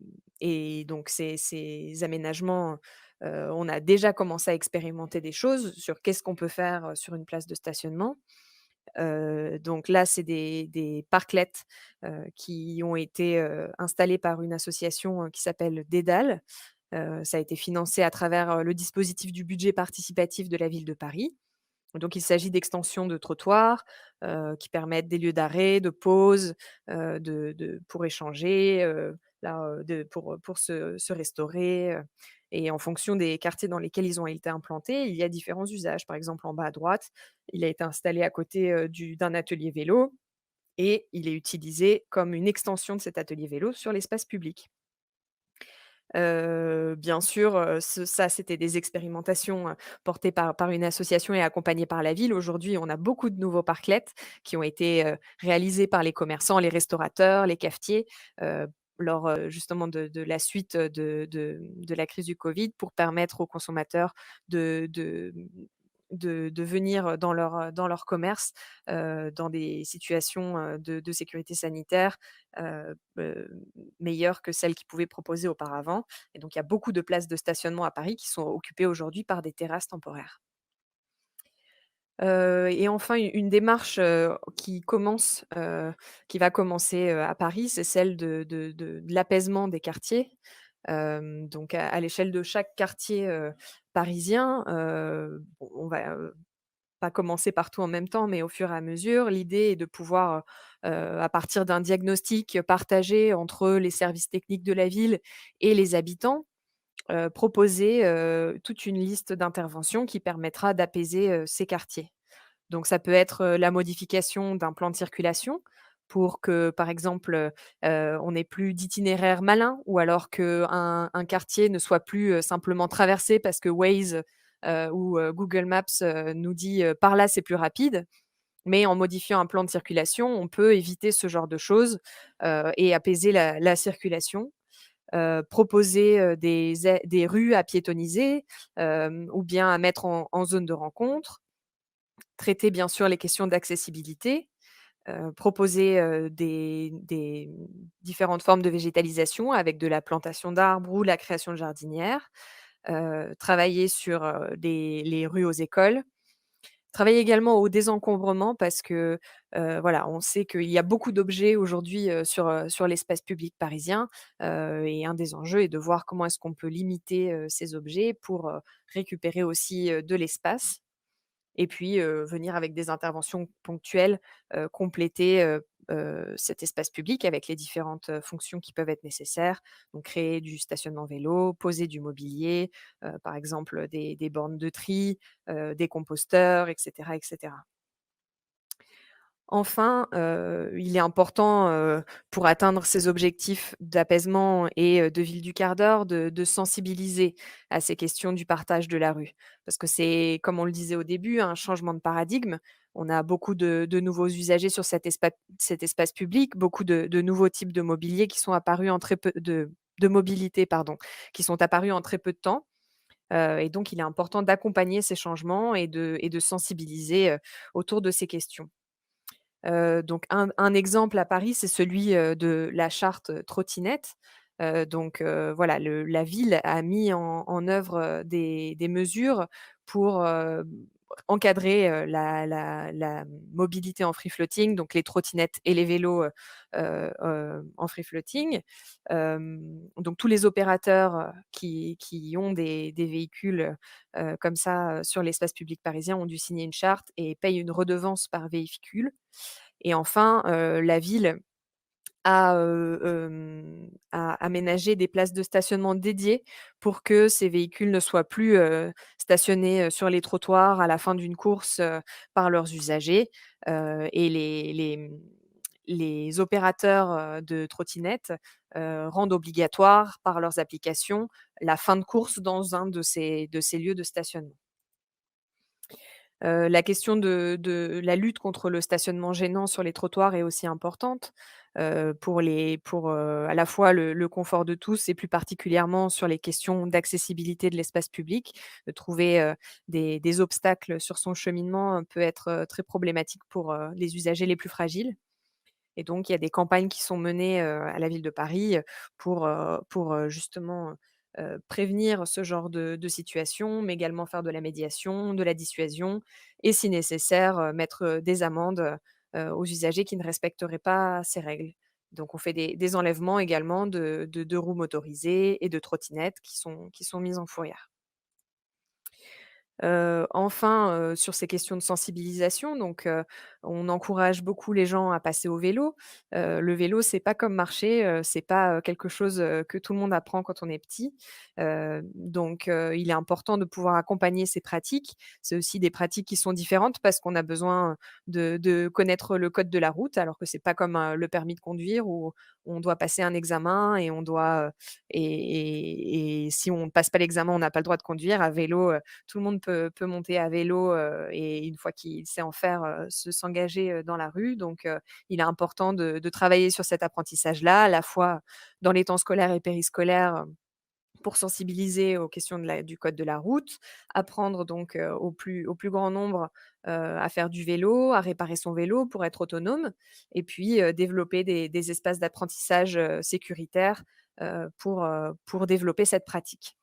et donc ces aménagements, on a déjà commencé à expérimenter des choses sur qu'est-ce qu'on peut faire, sur une place de stationnement. Donc là, c'est des parklets, qui ont été, installés par une association, qui s'appelle Dédale. Ça a été financé à travers, le dispositif du budget participatif de la ville de Paris. Donc il s'agit d'extensions de trottoirs, qui permettent des lieux d'arrêt, de pause, pour échanger, pour se restaurer. Et en fonction des quartiers dans lesquels ils ont été implantés, il y a différents usages. Par exemple, en bas à droite, il a été installé à côté d'un atelier vélo et il est utilisé comme une extension de cet atelier vélo sur l'espace public. Bien sûr, ça, c'était des expérimentations, portées par une association et accompagnées par la ville. Aujourd'hui, on a beaucoup de nouveaux parklets qui ont été, réalisés par les commerçants, les restaurateurs, les cafetiers, lors, justement de la suite, de la crise du covid pour permettre aux consommateurs de venir dans leur commerce, dans des situations, de sécurité sanitaire, meilleures que celles qu'ils pouvaient proposer auparavant. Et donc il y a beaucoup de places de stationnement à Paris qui sont occupées aujourd'hui par des terrasses temporaires. Et enfin une démarche, qui va commencer, à Paris, c'est celle de l'apaisement des quartiers. Donc à l'échelle de chaque quartier, parisien, on va, pas commencer partout en même temps, mais au fur et à mesure. L'idée est de pouvoir, à partir d'un diagnostic partagé entre les services techniques de la ville et les habitants, proposer, toute une liste d'interventions qui permettra d'apaiser, ces quartiers. Donc ça peut être, la modification d'un plan de circulation pour que, par exemple, on n'ait plus d'itinéraire malin ou alors qu'un quartier ne soit plus, simplement traversé parce que Waze, ou Google Maps, nous dit, «Par là, c'est plus rapide». Mais en modifiant un plan de circulation, on peut éviter ce genre de choses, et apaiser la circulation. Proposer, des rues à piétonniser, ou bien à mettre en zone de rencontre. Traiter bien sûr les questions d'accessibilité, proposer, des différentes formes de végétalisation avec de la plantation d'arbres ou la création de jardinières, travailler sur, les rues aux écoles. Travailler également au désencombrement parce que, voilà, on sait qu'il y a beaucoup d'objets aujourd'hui, sur l'espace public parisien, et un des enjeux est de voir comment est-ce qu'on peut limiter, ces objets pour, récupérer aussi, de l'espace. Et puis, venir avec des interventions ponctuelles, compléter, cet espace public avec les différentes, fonctions qui peuvent être nécessaires. Donc créer du stationnement vélo, poser du mobilier, par exemple, des bornes de tri, des composteurs et cetera et cetera. Enfin, il est important, pour atteindre ces objectifs d'apaisement et de ville du quart d'heure, de sensibiliser à ces questions du partage de la rue. Parce que c'est, comme on le disait au début, un changement de paradigme. On a beaucoup de nouveaux usagers sur cet espace public, beaucoup de nouveaux types de mobilier qui sont apparus en très peu de mobilité, pardon, qui sont apparus en très peu de temps. Et donc il est important d'accompagner ces changements et de sensibiliser, autour de ces questions. Donc un exemple à Paris, c'est celui, de la charte, trottinette. Voilà, la ville a mis en œuvre, des mesures pour, encadrer, la mobilité en free floating, donc les trottinettes et les vélos, en free floating. Donc tous les opérateurs, qui ont des véhicules, comme ça, sur l'espace public parisien ont dû signer une charte et payent une redevance par véhicule. Et enfin, la ville a aménagé des places de stationnement dédiées pour que ces véhicules ne soient plus, stationnés, sur les trottoirs à la fin d'une course, par leurs usagers, et les opérateurs, de trottinettes, rendent obligatoire par leurs applications la fin de course dans un de ces lieux de stationnement. La question de la lutte contre le stationnement gênant sur les trottoirs est aussi importante, pour à la fois le confort de tous et plus particulièrement sur les questions d'accessibilité de l'espace public. De trouver, des obstacles sur son cheminement, peut être, très problématique pour, les usagers les plus fragiles. Et donc il y a des campagnes qui sont menées, à la ville de Paris, pour justement, prévenir ce genre de situation, mais également faire de la médiation, de la dissuasion et si nécessaire, mettre, des amendes, aux usagers qui ne respecteraient pas ces règles. Donc on fait des enlèvements également de 2 roues motorisées et de trottinettes qui sont mises en fourrière. Enfin, sur ces questions de sensibilisation, donc on encourage beaucoup les gens à passer au vélo. Le vélo, c'est pas comme marcher, c'est pas, quelque chose, que tout le monde apprend quand on est petit. Donc il est important de pouvoir accompagner ces pratiques. C'est aussi des pratiques qui sont différentes parce qu'on a besoin de connaître le code de la route, alors que c'est pas comme, le permis de conduire où on doit passer un examen et on doit, et si on ne passe pas l'examen, on n'a pas le droit de conduire. À vélo, tout le monde peut monter à vélo, et une fois qu'il sait en faire, s'engager, dans la rue. Donc il est important de travailler sur cet apprentissage-là, à la fois dans les temps scolaires et périscolaires, pour sensibiliser aux questions du code de la route, apprendre donc, au plus grand nombre, à faire du vélo, à réparer son vélo pour être autonome et puis, développer des espaces d'apprentissage, sécuritaires, pour développer cette pratique.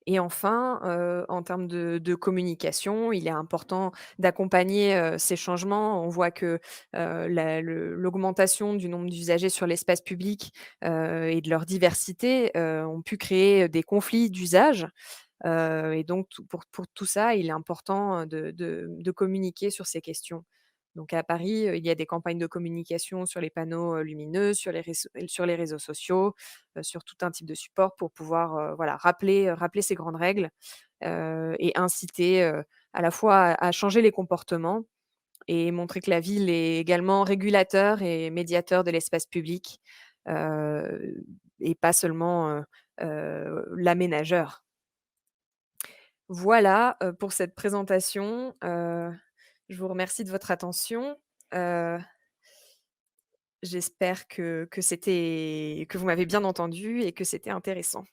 Et enfin, en termes de communication, il est important d'accompagner, ces changements. On voit que, l'augmentation du nombre d'usagers sur l'espace public, et de leur diversité, ont pu créer des conflits d'usage. Et donc pour tout ça, il est important, de communiquer sur ces questions. Donc à Paris, il y a des campagnes de communication sur les panneaux, lumineux, sur les réseaux sociaux, sur tout un type de support pour pouvoir, voilà, rappeler ces grandes règles, et inciter, à la fois à changer les comportements et montrer que la ville est également régulateur et médiateur de l'espace public, et pas seulement, l'aménageur. Voilà, pour cette présentation, je vous remercie de votre attention. Heu, J'espère que vous m'avez bien entendu et que c'était intéressant.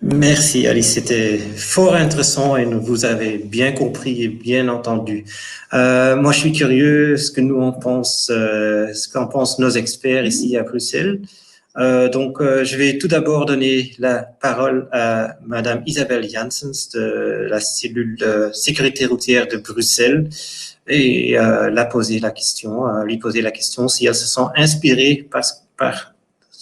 Merci Alice, c'était fort intéressant et vous avez bien compris et bien entendu. Moi, je suis curieux ce qu'en pensent nos experts ici à Bruxelles. Je vais tout d'abord donner la parole à Madame Isabelle Janssens de la cellule de sécurité routière de Bruxelles et lui poser la question si elle se sent inspirée par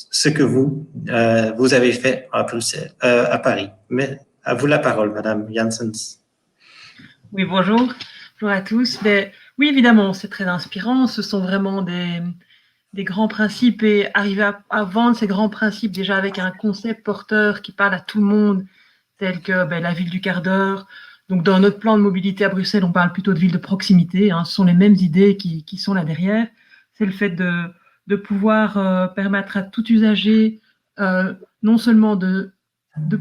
ce que vous avez fait à Bruxelles, à Paris. Mais à vous la parole, Madame Janssens. Oui, bonjour. Bonjour à tous. Oui, évidemment, c'est très inspirant. Ce sont vraiment des grands principes et arriver à vendre ces grands principes déjà avec un concept porteur qui parle à tout le monde, tel que la ville du quart d'heure. Donc, dans notre plan de mobilité à Bruxelles, on parle plutôt de ville de proximité. Ce sont les mêmes idées qui sont là derrière. C'est le fait de pouvoir permettre à tout usager non seulement de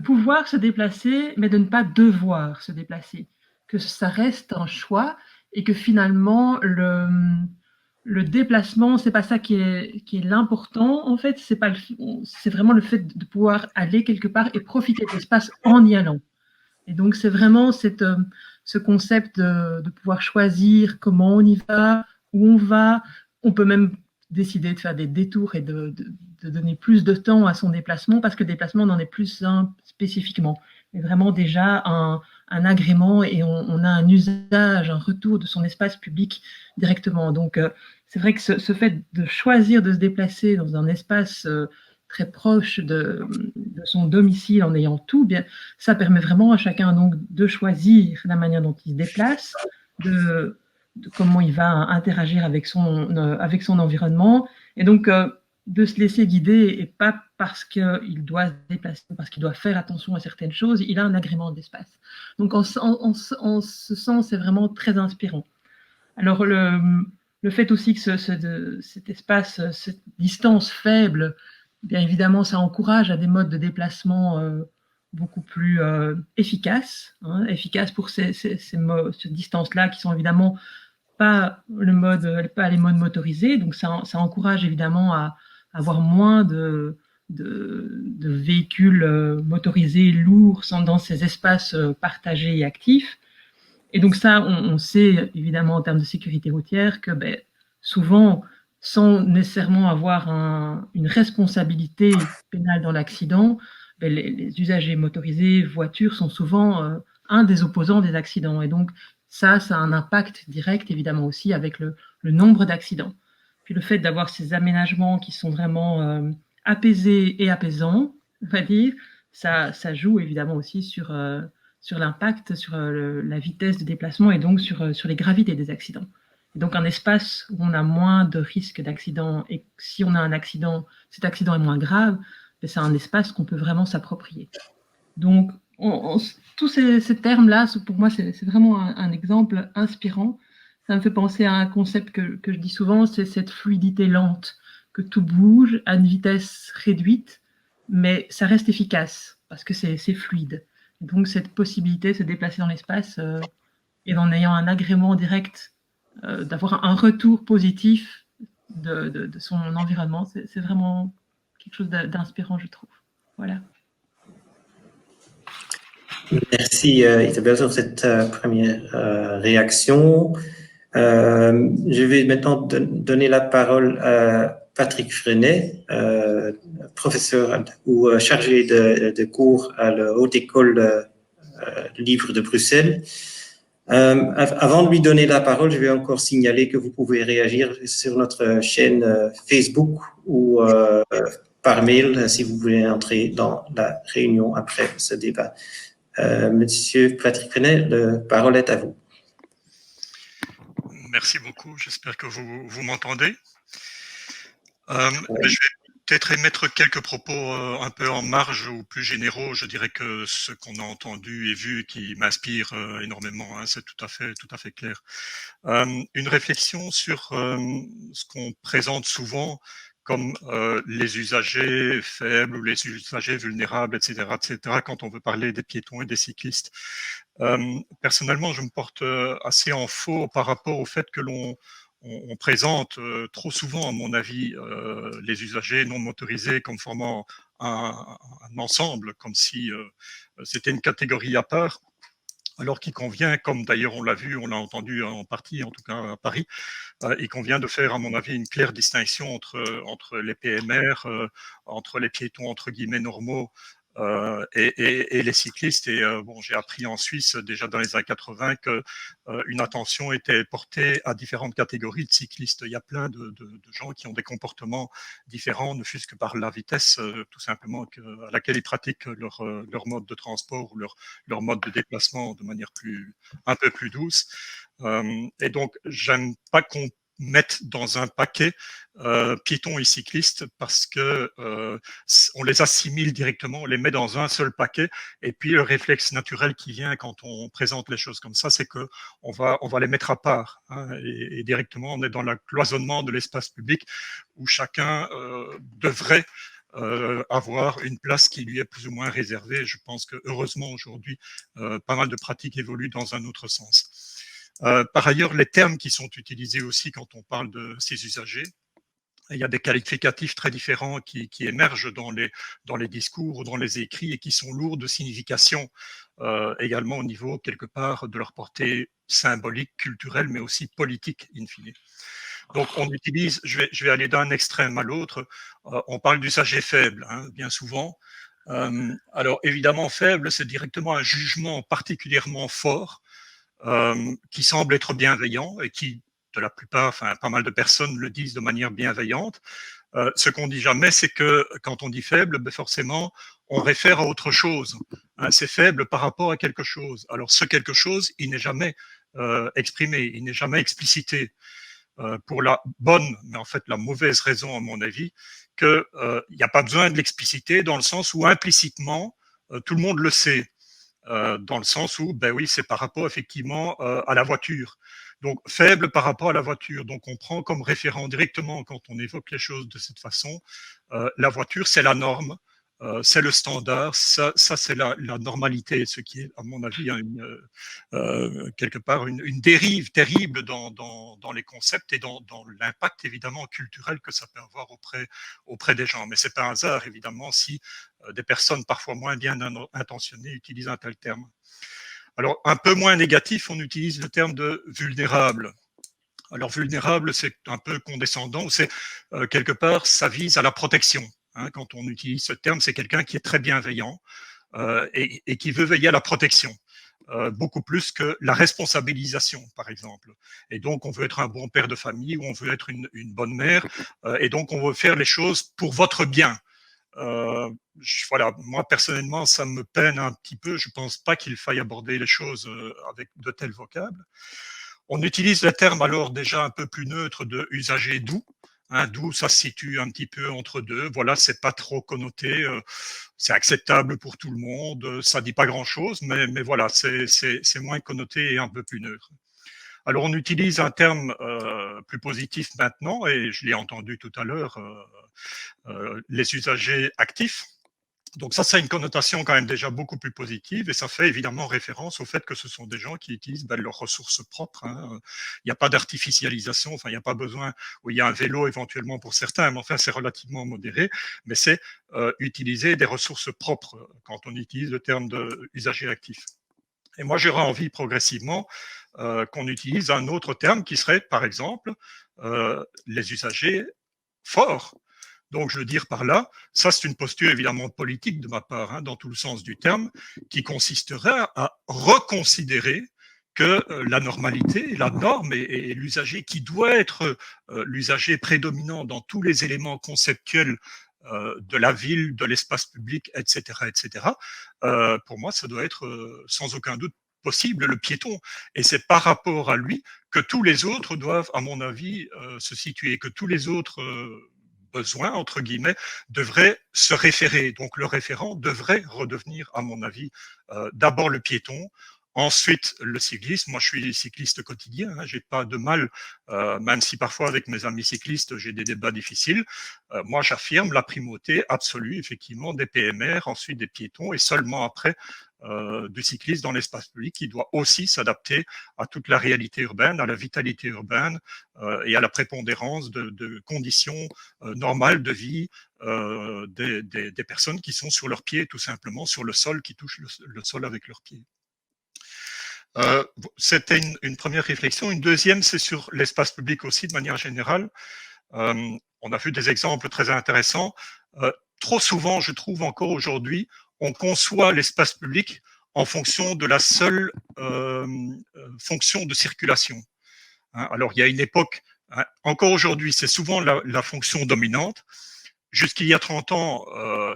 pouvoir se déplacer, mais de ne pas devoir se déplacer. Que ça reste un choix et que finalement, le déplacement, c'est pas ça qui est l'important. En fait, c'est vraiment le fait de pouvoir aller quelque part et profiter de l'espace en y allant. Et donc, c'est vraiment ce concept de pouvoir choisir comment on y va, où on va. On peut même décider de faire des détours et de donner plus de temps à son déplacement parce que le déplacement n'en est plus un spécifiquement. Mais vraiment déjà un agrément et on a un usage, un retour de son espace public directement. Donc, c'est vrai que ce fait de choisir de se déplacer dans un espace très proche de son domicile en ayant tout, bien, ça permet vraiment à chacun donc de choisir la manière dont il se déplace, de comment il va interagir avec son environnement, et donc de se laisser guider, et pas parce qu'il doit se déplacer, parce qu'il doit faire attention à certaines choses, il a un agrément d'espace. Donc en ce sens, c'est vraiment très inspirant. Alors le fait aussi que cet espace, cette distance faible, bien évidemment, ça encourage à des modes de déplacement beaucoup plus efficaces pour ces distances-là qui sont évidemment pas les modes motorisés. Donc ça encourage évidemment à avoir moins de véhicules motorisés lourds dans ces espaces partagés et actifs. Et donc ça, on sait évidemment en termes de sécurité routière que souvent, sans nécessairement avoir une responsabilité pénale dans l'accident, les usagers motorisés, voitures, sont souvent un des opposants des accidents. Et donc ça a un impact direct évidemment aussi avec le nombre d'accidents. Puis le fait d'avoir ces aménagements qui sont vraiment apaisés et apaisants, on va dire, ça joue évidemment aussi sur l'impact, sur la vitesse de déplacement et donc sur les gravités des accidents. Et donc un espace où on a moins de risques d'accident et si on a un accident, cet accident est moins grave, c'est un espace qu'on peut vraiment s'approprier. Donc tous ces termes-là, pour moi, c'est vraiment un exemple inspirant. Ça me fait penser à un concept que je dis souvent, c'est cette fluidité lente, que tout bouge à une vitesse réduite, mais ça reste efficace parce que c'est fluide. Et donc cette possibilité de se déplacer dans l'espace et en ayant un agrément direct, d'avoir un retour positif de son environnement, c'est vraiment quelque chose d'inspirant, je trouve. Voilà. Merci Isabelle sur cette première réaction. Je vais maintenant donner la parole à Patrick Freinet, professeur ou chargé de cours à la Haute École Livre de Bruxelles. Avant de lui donner la parole, je vais encore signaler que vous pouvez réagir sur notre chaîne Facebook ou par mail si vous voulez entrer dans la réunion après ce débat. Monsieur Patrick Freinet, la parole est à vous. Merci beaucoup, j'espère que vous m'entendez. Je vais peut-être émettre quelques propos un peu en marge ou plus généraux. Je dirais que ce qu'on a entendu et vu qui m'inspire énormément, hein, c'est tout à fait clair. Une réflexion sur ce qu'on présente souvent comme les usagers faibles ou les usagers vulnérables, etc., quand on veut parler des piétons et des cyclistes. Personnellement, je me porte assez en faux par rapport au fait que on présente trop souvent, à mon avis, les usagers non motorisés comme formant un ensemble, comme si c'était une catégorie à part, alors qu'il convient, comme d'ailleurs on l'a vu, on l'a entendu en partie, en tout cas à Paris, il convient de faire, à mon avis, une claire distinction entre les PMR, entre les piétons entre guillemets normaux et les cyclistes. Et bon, j'ai appris en Suisse déjà dans les années 80 que une attention était portée à différentes catégories de cyclistes. Il y a plein de gens qui ont des comportements différents, ne fût-ce que par la vitesse tout simplement à laquelle ils pratiquent leur mode de transport ou leur mode de déplacement de manière un peu plus douce. Et donc, j'aime pas qu'on mettre dans un paquet piétons et cyclistes parce que on les assimile directement, on les met dans un seul paquet et puis le réflexe naturel qui vient quand on présente les choses comme ça, c'est que on va les mettre à part, hein, et directement on est dans le cloisonnement de l'espace public où chacun devrait avoir une place qui lui est plus ou moins réservée. Je pense que heureusement aujourd'hui pas mal de pratiques évoluent dans un autre sens. Par ailleurs, les termes qui sont utilisés aussi quand on parle de ces usagers, il y a des qualificatifs très différents qui émergent dans les discours ou dans les écrits et qui sont lourds de signification également au niveau quelque part de leur portée symbolique, culturelle, mais aussi politique in fine. Donc on utilise, je vais aller d'un extrême à l'autre, on parle d'usager faible, hein, bien souvent. Alors évidemment faible, c'est directement un jugement particulièrement fort qui semble être bienveillant et qui, de la plupart, enfin pas mal de personnes le disent de manière bienveillante. Ce qu'on dit jamais, c'est que quand on dit faible, ben forcément, on réfère à autre chose. Hein, c'est faible par rapport à quelque chose. Alors ce quelque chose, il n'est jamais exprimé, il n'est jamais explicité. Pour la bonne, mais en fait la mauvaise raison, à mon avis, qu'il n'y a pas besoin de l'expliciter dans le sens où implicitement, tout le monde le sait. Dans le sens où, ben oui, c'est par rapport effectivement à la voiture. Donc, faible par rapport à la voiture. Donc, on prend comme référent directement, quand on évoque les choses de cette façon, la voiture, c'est la norme, c'est le standard, ça c'est la normalité, ce qui est, à mon avis, quelque part une dérive terrible dans les concepts et dans l'impact, évidemment, culturel que ça peut avoir auprès des gens. Mais c'est pas un hasard, évidemment, si des personnes parfois moins bien intentionnées utilisent un tel terme. Alors, un peu moins négatif, on utilise le terme de vulnérable. Alors, vulnérable, c'est un peu condescendant, c'est quelque part, ça vise à la protection. Hein, quand on utilise ce terme, c'est quelqu'un qui est très bienveillant et qui veut veiller à la protection. Beaucoup plus que la responsabilisation, par exemple. Et donc, on veut être un bon père de famille ou on veut être une bonne mère et donc on veut faire les choses pour votre bien. Voilà, moi personnellement, ça me peine un petit peu. Je pense pas qu'il faille aborder les choses avec de tels vocables. On utilise le terme alors déjà un peu plus neutre de usager doux. Doux, ça se situe un petit peu entre deux. Voilà, c'est pas trop connoté, c'est acceptable pour tout le monde. Ça dit pas grand-chose, mais voilà, c'est moins connoté et un peu plus neutre. Alors, on utilise un terme plus positif maintenant, et je l'ai entendu tout à l'heure, les usagers actifs. Donc ça a une connotation quand même déjà beaucoup plus positive, et ça fait évidemment référence au fait que ce sont des gens qui utilisent leurs ressources propres. Il n'y a pas d'artificialisation, enfin il n'y a pas besoin, où il y a un vélo éventuellement pour certains, mais enfin c'est relativement modéré, mais c'est utiliser des ressources propres quand on utilise le terme d'usager actif. Et moi j'aurais envie progressivement qu'on utilise un autre terme qui serait par exemple les usagers forts. Donc, je veux dire par là, ça c'est une posture évidemment politique de ma part, dans tout le sens du terme, qui consisterait à reconsidérer que la normalité, la norme et l'usager qui doit être l'usager prédominant dans tous les éléments conceptuels de la ville, de l'espace public, etc., pour moi, ça doit être sans aucun doute possible, le piéton. Et c'est par rapport à lui que tous les autres doivent, à mon avis, se situer, que tous les autres besoin, entre guillemets, devrait se référer. Donc, le référent devrait redevenir, à mon avis, d'abord le piéton, ensuite le cycliste. Moi, je suis cycliste quotidien, j'ai pas de mal, même si parfois avec mes amis cyclistes, j'ai des débats difficiles. Moi, j'affirme la primauté absolue, effectivement, des PMR, ensuite des piétons, et seulement après du cycliste dans l'espace public qui doit aussi s'adapter à toute la réalité urbaine, à la vitalité urbaine et à la prépondérance de conditions normales de vie des personnes qui sont sur leurs pieds, tout simplement sur le sol, qui touchent le sol avec leurs pieds. C'était une première réflexion. Une deuxième, c'est sur l'espace public aussi, de manière générale. On a vu des exemples très intéressants. Trop souvent, je trouve encore aujourd'hui, on conçoit l'espace public en fonction de la seule fonction de circulation. Alors, il y a une époque, encore aujourd'hui, c'est souvent la fonction dominante. Jusqu'il y a 30 ans,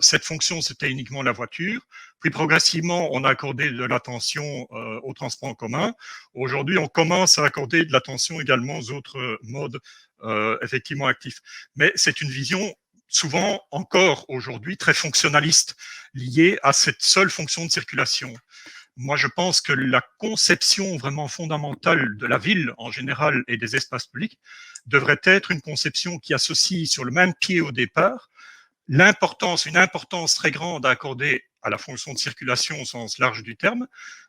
cette fonction, c'était uniquement la voiture. Puis progressivement, on a accordé de l'attention au transport en commun. Aujourd'hui, on commence à accorder de l'attention également aux autres modes effectivement actifs. Mais c'est une vision souvent encore aujourd'hui très fonctionnaliste, liée à cette seule fonction de circulation. Moi, je pense que la conception vraiment fondamentale de la ville en général et des espaces publics devrait être une conception qui associe sur le même pied au départ une importance très grande à accorder à la fonction de circulation au sens large du terme,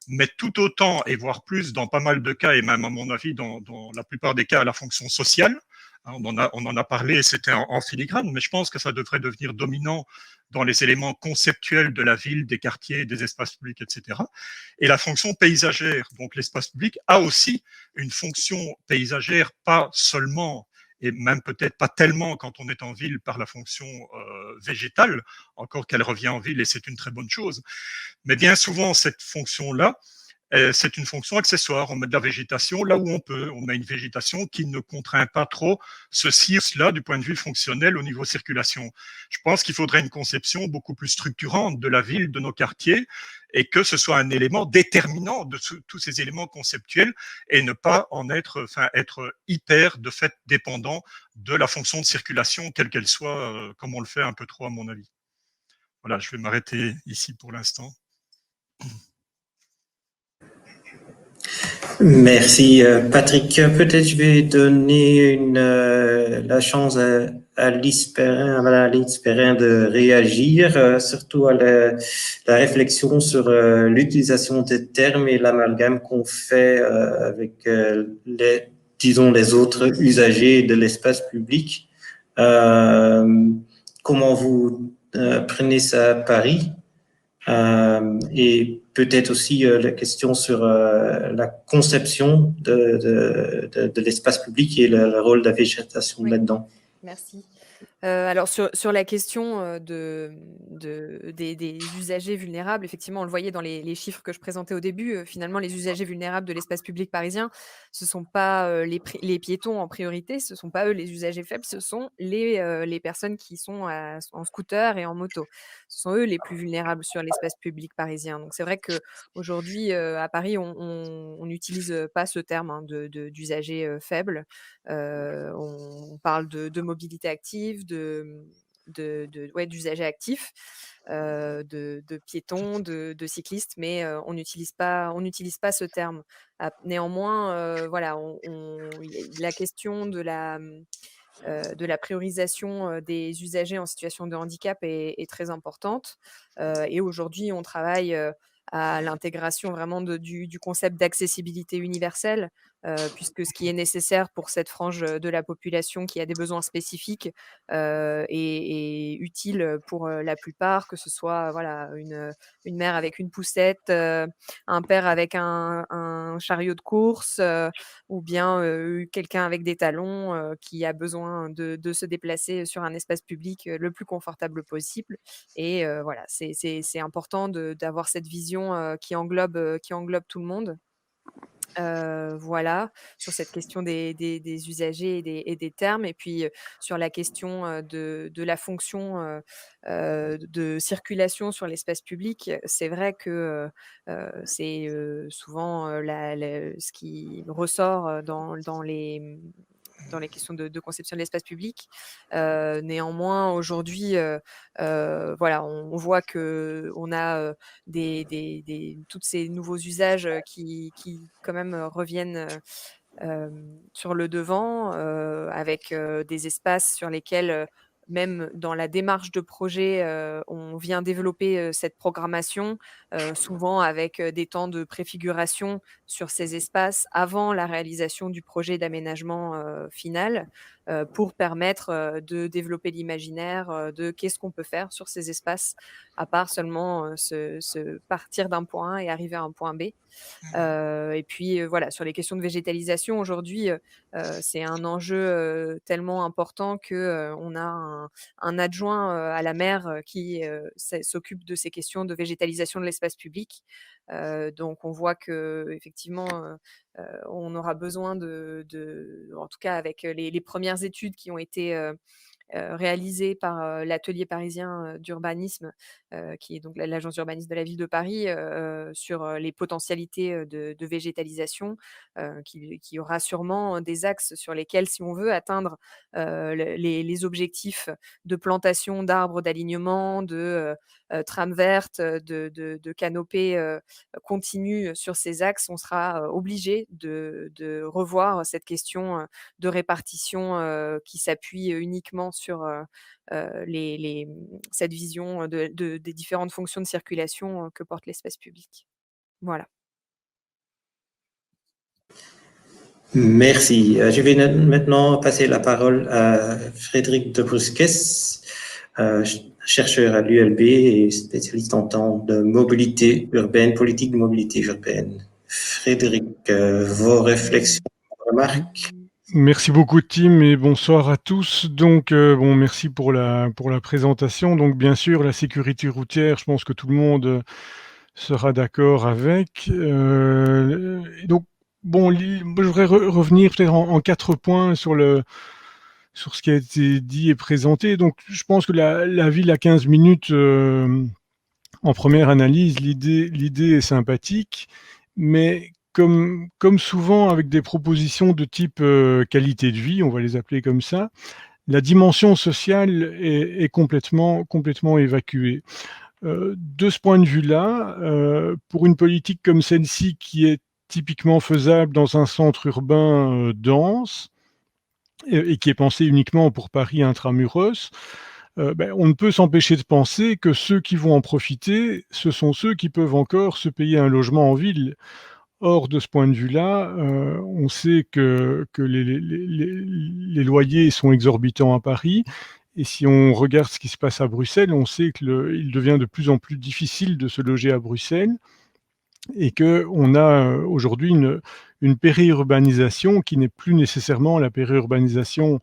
mais tout autant, et voire plus dans pas mal de cas, et même à mon avis dans la plupart des cas, à la fonction sociale. On en a parlé, c'était en filigrane, mais je pense que ça devrait devenir dominant dans les éléments conceptuels de la ville, des quartiers, des espaces publics, etc. Et la fonction paysagère, donc l'espace public, a aussi une fonction paysagère, pas seulement, et même peut-être pas tellement quand on est en ville par la fonction végétale, encore qu'elle revient en ville et c'est une très bonne chose. Mais bien souvent, cette fonction-là, c'est une fonction accessoire. On met de la végétation là où on peut. On met une végétation qui ne contraint pas trop ceci ou cela du point de vue fonctionnel au niveau circulation. Je pense qu'il faudrait une conception beaucoup plus structurante de la ville, de nos quartiers, et que ce soit un élément déterminant de tous ces éléments conceptuels et ne pas être hyper, de fait, dépendant de la fonction de circulation, quelle qu'elle soit, comme on le fait un peu trop à mon avis. Voilà, je vais m'arrêter ici pour l'instant. Merci Patrick. Peut-être je vais donner la chance à Lise Perrin de réagir, surtout à la réflexion sur l'utilisation des termes et l'amalgame qu'on fait avec les autres usagers de l'espace public. Comment vous prenez ça à Paris? Et peut-être aussi la question sur la conception de l'espace public et le rôle de la végétation là-dedans. Merci. Alors sur la question, des usagers vulnérables, effectivement, on le voyait dans les chiffres que je présentais au début, finalement, les usagers vulnérables de l'espace public parisien, ce sont pas, les piétons en priorité, ce sont pas eux les usagers faibles, ce sont les personnes qui sont en scooter et en moto. Ce sont eux les plus vulnérables sur l'espace public parisien. Donc c'est vrai qu'aujourd'hui, à Paris, on n'utilise pas ce terme, hein, d'usagers, faibles. On parle de mobilité active, d'usagers actifs, de piétons, de cyclistes, mais on n'utilise pas ce terme. Néanmoins, voilà, la question de la priorisation des usagers en situation de handicap est très importante. Et aujourd'hui, on travaille à l'intégration vraiment du concept d'accessibilité universelle, puisque ce qui est nécessaire pour cette frange de la population qui a des besoins spécifiques est utile pour la plupart, que ce soit voilà, une mère avec une poussette, un père avec un chariot de course, ou bien quelqu'un avec des talons qui a besoin de se déplacer sur un espace public le plus confortable possible. Et voilà, c'est important d'avoir cette vision qui englobe tout le monde. Voilà, sur cette question des usagers et des termes. Et puis, sur la question de la fonction de circulation sur l'espace public, c'est vrai que c'est souvent ce qui ressort dans les questions de conception de l'espace public. Néanmoins, aujourd'hui, voilà, on voit qu'on a tous ces nouveaux usages qui quand même reviennent sur le devant, avec des espaces sur lesquels, même dans la démarche de projet, on vient développer cette programmation, souvent avec des temps de préfiguration sur ces espaces avant la réalisation du projet d'aménagement final, pour permettre de développer l'imaginaire de qu'est-ce qu'on peut faire sur ces espaces, à part seulement se partir d'un point A et arriver à un point B. Et puis voilà, sur les questions de végétalisation, aujourd'hui, c'est un enjeu tellement important que on a un adjoint à la maire qui s'occupe de ces questions de végétalisation de l'espace public. Donc on voit qu'effectivement, on aura besoin en tout cas avec les premières études qui ont été réalisé par l'atelier parisien d'urbanisme, qui est donc l'agence d'urbanisme de la ville de Paris, sur les potentialités de végétalisation, qui aura sûrement des axes sur lesquels, si on veut atteindre les objectifs de plantation d'arbres d'alignement, de trames vertes, de canopées continues sur ces axes, on sera obligé de revoir cette question de répartition qui s'appuie uniquement sur cette vision des différentes fonctions de circulation que porte l'espace public. Voilà. Merci. Je vais maintenant passer la parole à Frédéric de Brusques, chercheur à l'ULB et spécialiste en temps de mobilité urbaine, politique de mobilité urbaine. Frédéric, vos réflexions, remarques? Merci beaucoup Tim et bonsoir à tous. Donc merci pour la présentation. Donc bien sûr la sécurité routière, je pense que tout le monde sera d'accord avec. Donc je voudrais revenir peut-être en 4 points sur ce qui a été dit et présenté. Donc je pense que la ville à 15 minutes en première analyse, l'idée est sympathique, mais comme souvent avec des propositions de type qualité de vie, on va les appeler comme ça, la dimension sociale est complètement évacuée. De ce point de vue-là, pour une politique comme celle-ci qui est typiquement faisable dans un centre urbain dense et qui est pensée uniquement pour Paris intramuros, on ne peut s'empêcher de penser que ceux qui vont en profiter, ce sont ceux qui peuvent encore se payer un logement en ville. Or, de ce point de vue-là, on sait que les loyers sont exorbitants à Paris. Et si on regarde ce qui se passe à Bruxelles, on sait qu'il devient de plus en plus difficile de se loger à Bruxelles et qu'on a aujourd'hui une périurbanisation qui n'est plus nécessairement la périurbanisation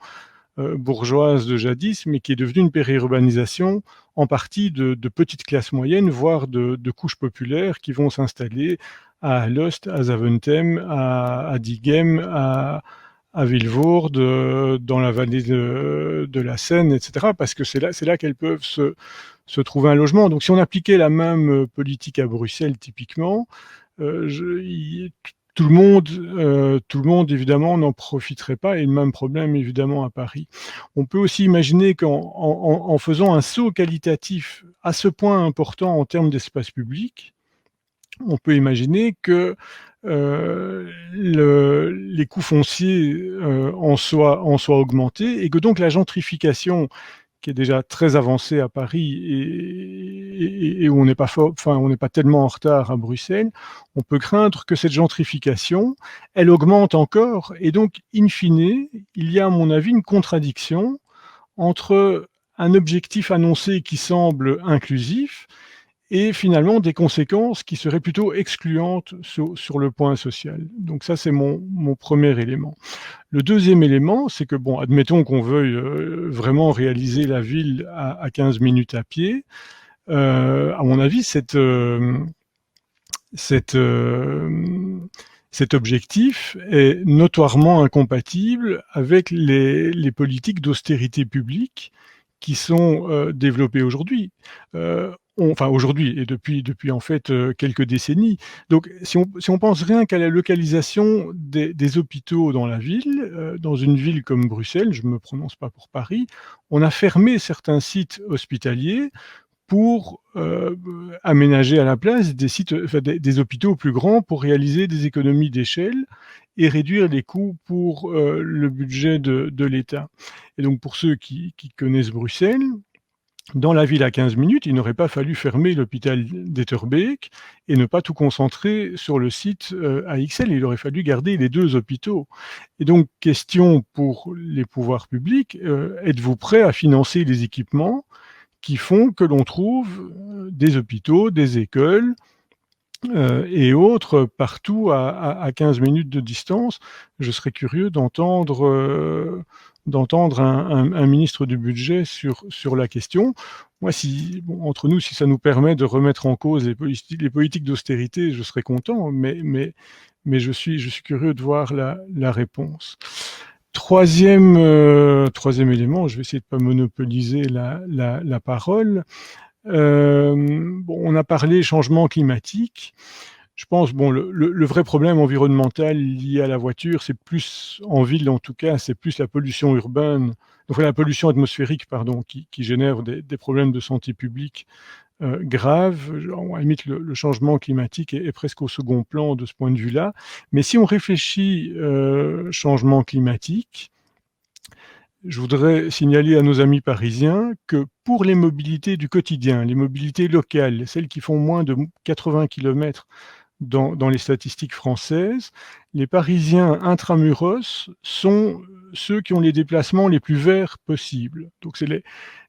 bourgeoise de jadis, mais qui est devenue une périurbanisation en partie de petites classes moyennes, voire de couches populaires qui vont s'installer à Alost, à Zaventem, à Diegem, à Vilvoorde, dans la vallée de la Seine, etc., parce que c'est là qu'elles peuvent se trouver un logement. Donc si on appliquait la même politique à Bruxelles, typiquement, tout le monde, évidemment, n'en profiterait pas, et le même problème, évidemment, à Paris. On peut aussi imaginer qu'en faisant un saut qualitatif à ce point important en termes d'espace public, on peut imaginer que les coûts fonciers en soient augmentés, et que donc la gentrification, qui est déjà très avancée à Paris et où on n'est pas tellement en retard à Bruxelles, on peut craindre que cette gentrification, elle augmente encore, et donc, in fine, il y a, à mon avis, une contradiction entre un objectif annoncé qui semble inclusif et finalement des conséquences qui seraient plutôt excluantes sur le point social. Donc ça, c'est mon premier élément. Le deuxième élément, c'est que, bon, admettons qu'on veuille vraiment réaliser la ville à 15 minutes à pied, à mon avis, cet objectif est notoirement incompatible avec les politiques d'austérité publique qui sont développées aujourd'hui. Aujourd'hui et depuis en fait quelques décennies. Donc si on pense rien qu'à la localisation des hôpitaux dans la ville, dans une ville comme Bruxelles, je ne me prononce pas pour Paris, on a fermé certains sites hospitaliers pour aménager à la place des hôpitaux plus grands pour réaliser des économies d'échelle et réduire les coûts pour le budget de l'État. Et donc pour ceux qui connaissent Bruxelles, dans la ville à 15 minutes, il n'aurait pas fallu fermer l'hôpital d'Etterbeek et ne pas tout concentrer sur le site à Ixelles. Il aurait fallu garder les deux hôpitaux. Et donc, question pour les pouvoirs publics, êtes-vous prêts à financer les équipements qui font que l'on trouve des hôpitaux, des écoles et autres partout à 15 minutes de distance? Je serais curieux d'entendre un ministre du budget sur la question. Moi, entre nous, si ça nous permet de remettre en cause les politiques d'austérité, je serais content, mais je suis curieux de voir la réponse. Troisième élément, je vais essayer de ne pas monopoliser la parole. On a parlé changement climatique. Je pense, le vrai problème environnemental lié à la voiture, c'est plus, en ville en tout cas, c'est plus la pollution urbaine, donc la pollution atmosphérique, pardon, qui génère des problèmes de santé publique graves. À la limite, le changement climatique est presque au second plan de ce point de vue-là. Mais si on réfléchit changement climatique, je voudrais signaler à nos amis parisiens que pour les mobilités du quotidien, les mobilités locales, celles qui font moins de 80 km dans les statistiques françaises, les Parisiens intramuros sont ceux qui ont les déplacements les plus verts possibles. Donc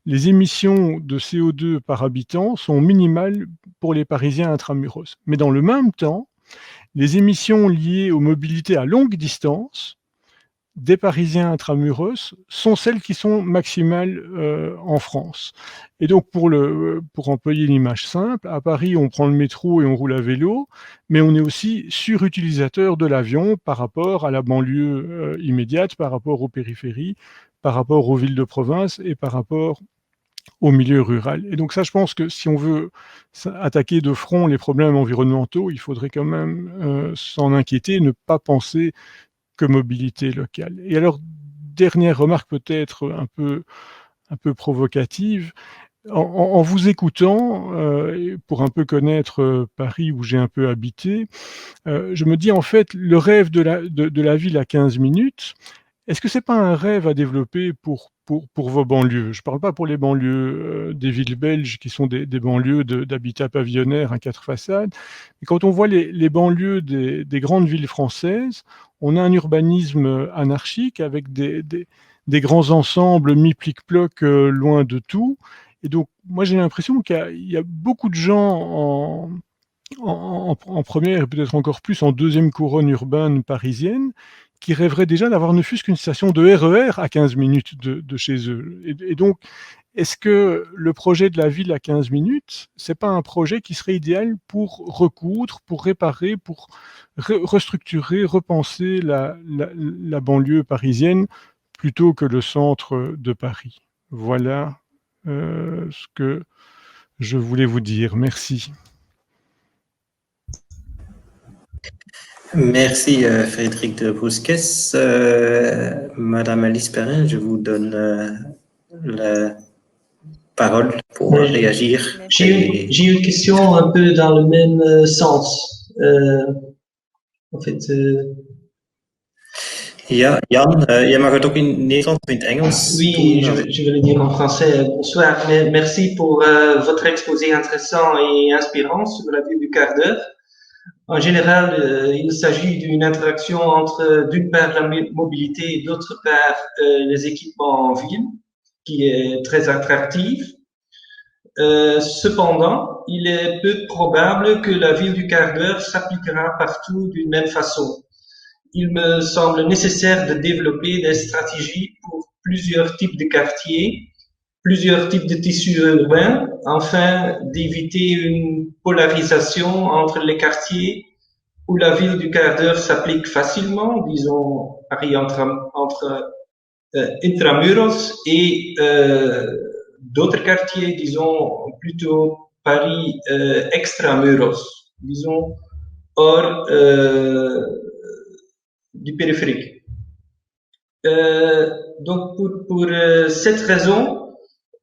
les émissions de CO2 par habitant sont minimales pour les Parisiens intramuros. Mais dans le même temps, les émissions liées aux mobilités à longue distance des Parisiens intramuros sont celles qui sont maximales en France. Et donc, pour employer l'image simple, à Paris, on prend le métro et on roule à vélo, mais on est aussi surutilisateur de l'avion par rapport à la banlieue immédiate, par rapport aux périphéries, par rapport aux villes de province et par rapport au milieu rural. Et donc ça, je pense que si on veut attaquer de front les problèmes environnementaux, il faudrait quand même s'en inquiéter et ne pas penser que mobilité locale. Et alors, dernière remarque peut-être un peu provocative, en vous écoutant, pour un peu connaître Paris où j'ai un peu habité, je me dis en fait, le rêve de la ville à 15 minutes, est-ce que c'est pas un rêve à développer pour vos banlieues? Je ne parle pas pour les banlieues des villes belges qui sont des banlieues d'habitat pavillonnaire à 4 façades, mais quand on voit les banlieues des grandes villes françaises, on a un urbanisme anarchique avec des grands ensembles mi-plic-ploc loin de tout. Et donc, moi j'ai l'impression qu'il y a beaucoup de gens en première et peut-être encore plus en deuxième couronne urbaine parisienne qui rêveraient déjà d'avoir ne fût-ce qu'une station de RER à 15 minutes de chez eux. Et donc, est-ce que le projet de la ville à 15 minutes, c'est pas un projet qui serait idéal pour recoudre, pour réparer, pour restructurer, repenser la banlieue parisienne plutôt que le centre de Paris? Voilà ce que je voulais vous dire. Merci. Merci Frédéric de Brusquès. Madame Alice Perrin, je vous donne la parole pour réagir. J'ai une question un peu dans le même sens. En fait, Ja, Jan, jij mag het ook in Nederlands of in het Engels oui, doen. je vais le dire en français. Bonsoir, merci pour votre exposé intéressant et inspirant sur la ville du quart d'heure. En général, il s'agit d'une interaction entre, d'une part, la mobilité et d'autre part, les équipements en ville, qui est très attractif. Cependant, il est peu probable que la ville du quart d'heure s'appliquera partout d'une même façon. Il me semble nécessaire de développer des stratégies pour plusieurs types de quartiers, plusieurs types de tissus urbains, afin d'éviter une polarisation entre les quartiers où la ville du quart d'heure s'applique facilement, disons Paris entre intramuros, et d'autres quartiers, disons plutôt Paris extramuros, disons hors du périphérique. Donc pour cette raison,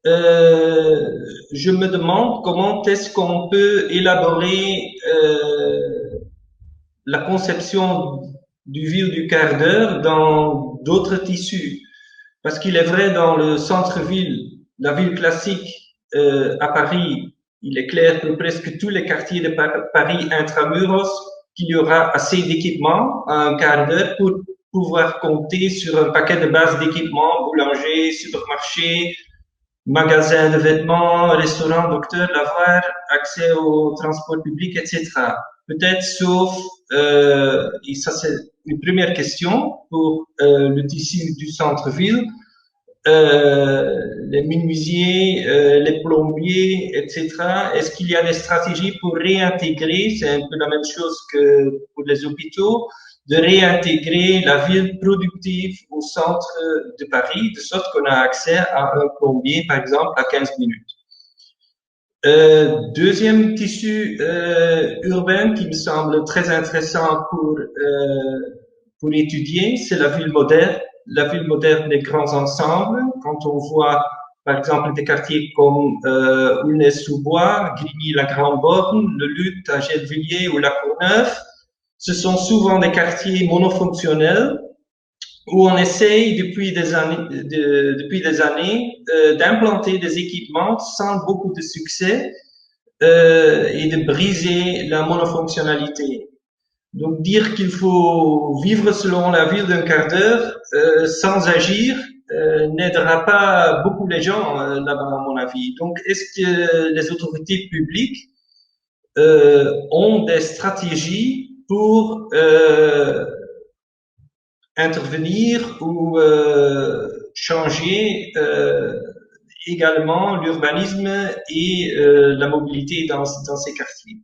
je me demande comment est-ce qu'on peut élaborer la conception du ville du quart d'heure dans d'autres tissus. Parce qu'il est vrai, dans le centre-ville, la ville classique à Paris, il est clair que presque tous les quartiers de Paris intramuros, qu'il y aura assez d'équipements à un quart d'heure pour pouvoir compter sur un paquet de bases d'équipements, boulanger, supermarché, magasin de vêtements, restaurant, docteur, lavoir, accès au transport public, etc. Peut-être sauf, et ça c'est une première question pour le tissu du centre-ville, les menuisiers, les plombiers, etc. Est-ce qu'il y a des stratégies pour réintégrer, c'est un peu la même chose que pour les hôpitaux, de réintégrer la ville productive au centre de Paris, de sorte qu'on a accès à un plombier, par exemple, à 15 minutes. Deuxième tissu urbain qui me semble très intéressant pour étudier, c'est la ville moderne des grands ensembles. Quand on voit, par exemple, des quartiers comme Aulnay-sous-Bois, Grigny-la-Grande-Borne, le Luth à Gennevilliers ou la Courneuve, ce sont souvent des quartiers monofonctionnels où on essaye depuis des années d'implanter des équipements sans beaucoup de succès et de briser la monofonctionnalité. Donc dire qu'il faut vivre selon la ville d'un quart d'heure sans agir n'aidera pas beaucoup les gens là-bas, à mon avis. Donc est-ce que les autorités publiques ont des stratégies pour intervenir ou changer également l'urbanisme et la mobilité dans ces quartiers.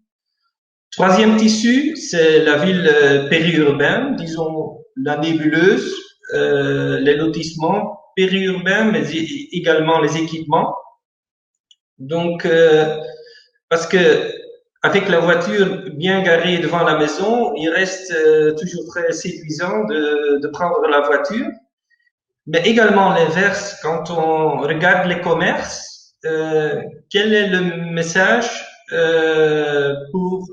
Troisième tissu, c'est la ville périurbaine, disons la nébuleuse, les lotissements périurbains, mais également les équipements. Donc, parce que avec la voiture bien garée devant la maison, il reste toujours très séduisant de prendre la voiture. Mais également l'inverse, quand on regarde les commerces, quel est le message pour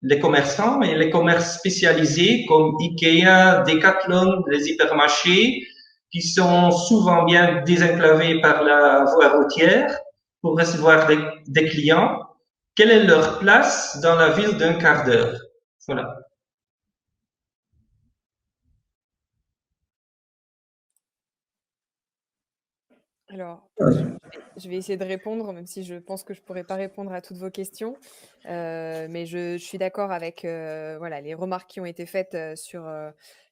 les commerçants et les commerces spécialisés comme Ikea, Decathlon, les hypermarchés, qui sont souvent bien désenclavés par la voie routière pour recevoir des clients? Quelle est leur place dans la ville d'un quart d'heure? Voilà. Alors, Je vais essayer de répondre, même si je pense que je ne pourrai pas répondre à toutes vos questions. Mais je suis d'accord avec voilà, les remarques qui ont été faites sur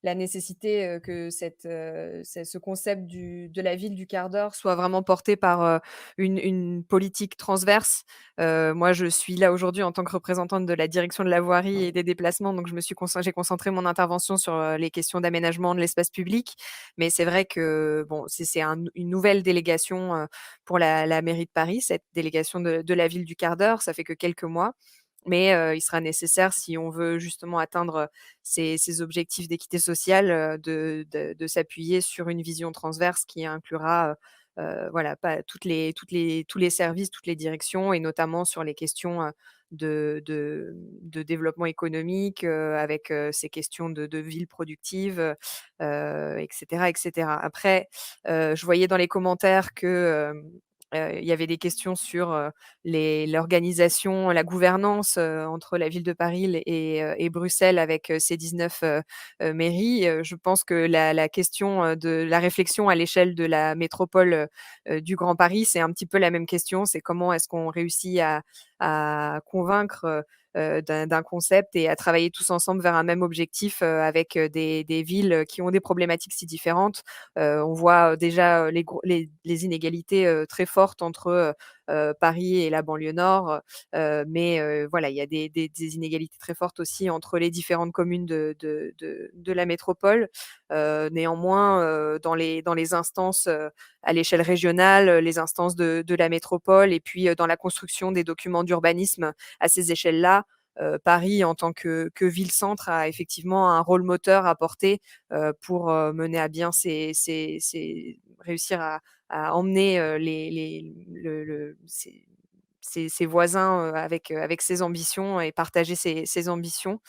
la nécessité que ce concept de la ville du quart d'heure soit vraiment porté par une politique transverse. Moi, je suis là aujourd'hui en tant que représentante de la direction de la voirie et des déplacements, donc j'ai concentré mon intervention sur les questions d'aménagement de l'espace public. Mais c'est vrai que bon, c'est une nouvelle délégation pour la mairie de Paris, cette délégation de la ville du quart d'heure. Ça fait que quelques mois. Mais il sera nécessaire, si on veut justement atteindre ces objectifs d'équité sociale, de s'appuyer sur une vision transverse qui inclura voilà, pas tous les services, toutes les directions, et notamment sur les questions de développement économique, avec ces questions de ville productive, etc., etc. Après, je voyais dans les commentaires que il y avait des questions sur l'organisation, la gouvernance entre la ville de Paris et Bruxelles avec ces 19 mairies. Je pense que la question de la réflexion à l'échelle de la métropole du Grand Paris, c'est un petit peu la même question. C'est comment est-ce qu'on réussit à convaincre d'un concept et à travailler tous ensemble vers un même objectif avec des villes qui ont des problématiques si différentes. On voit déjà les inégalités très fortes entre Paris et la banlieue nord, mais voilà, il y a des inégalités très fortes aussi entre les différentes communes de la métropole. Néanmoins, dans les instances à l'échelle régionale, les instances de la métropole, et puis dans la construction des documents d'urbanisme à ces échelles-là, Paris, en tant que ville-centre, a effectivement un rôle moteur à porter pour mener à bien réussir à emmener ses voisins avec ses ambitions et partager ses ambitions.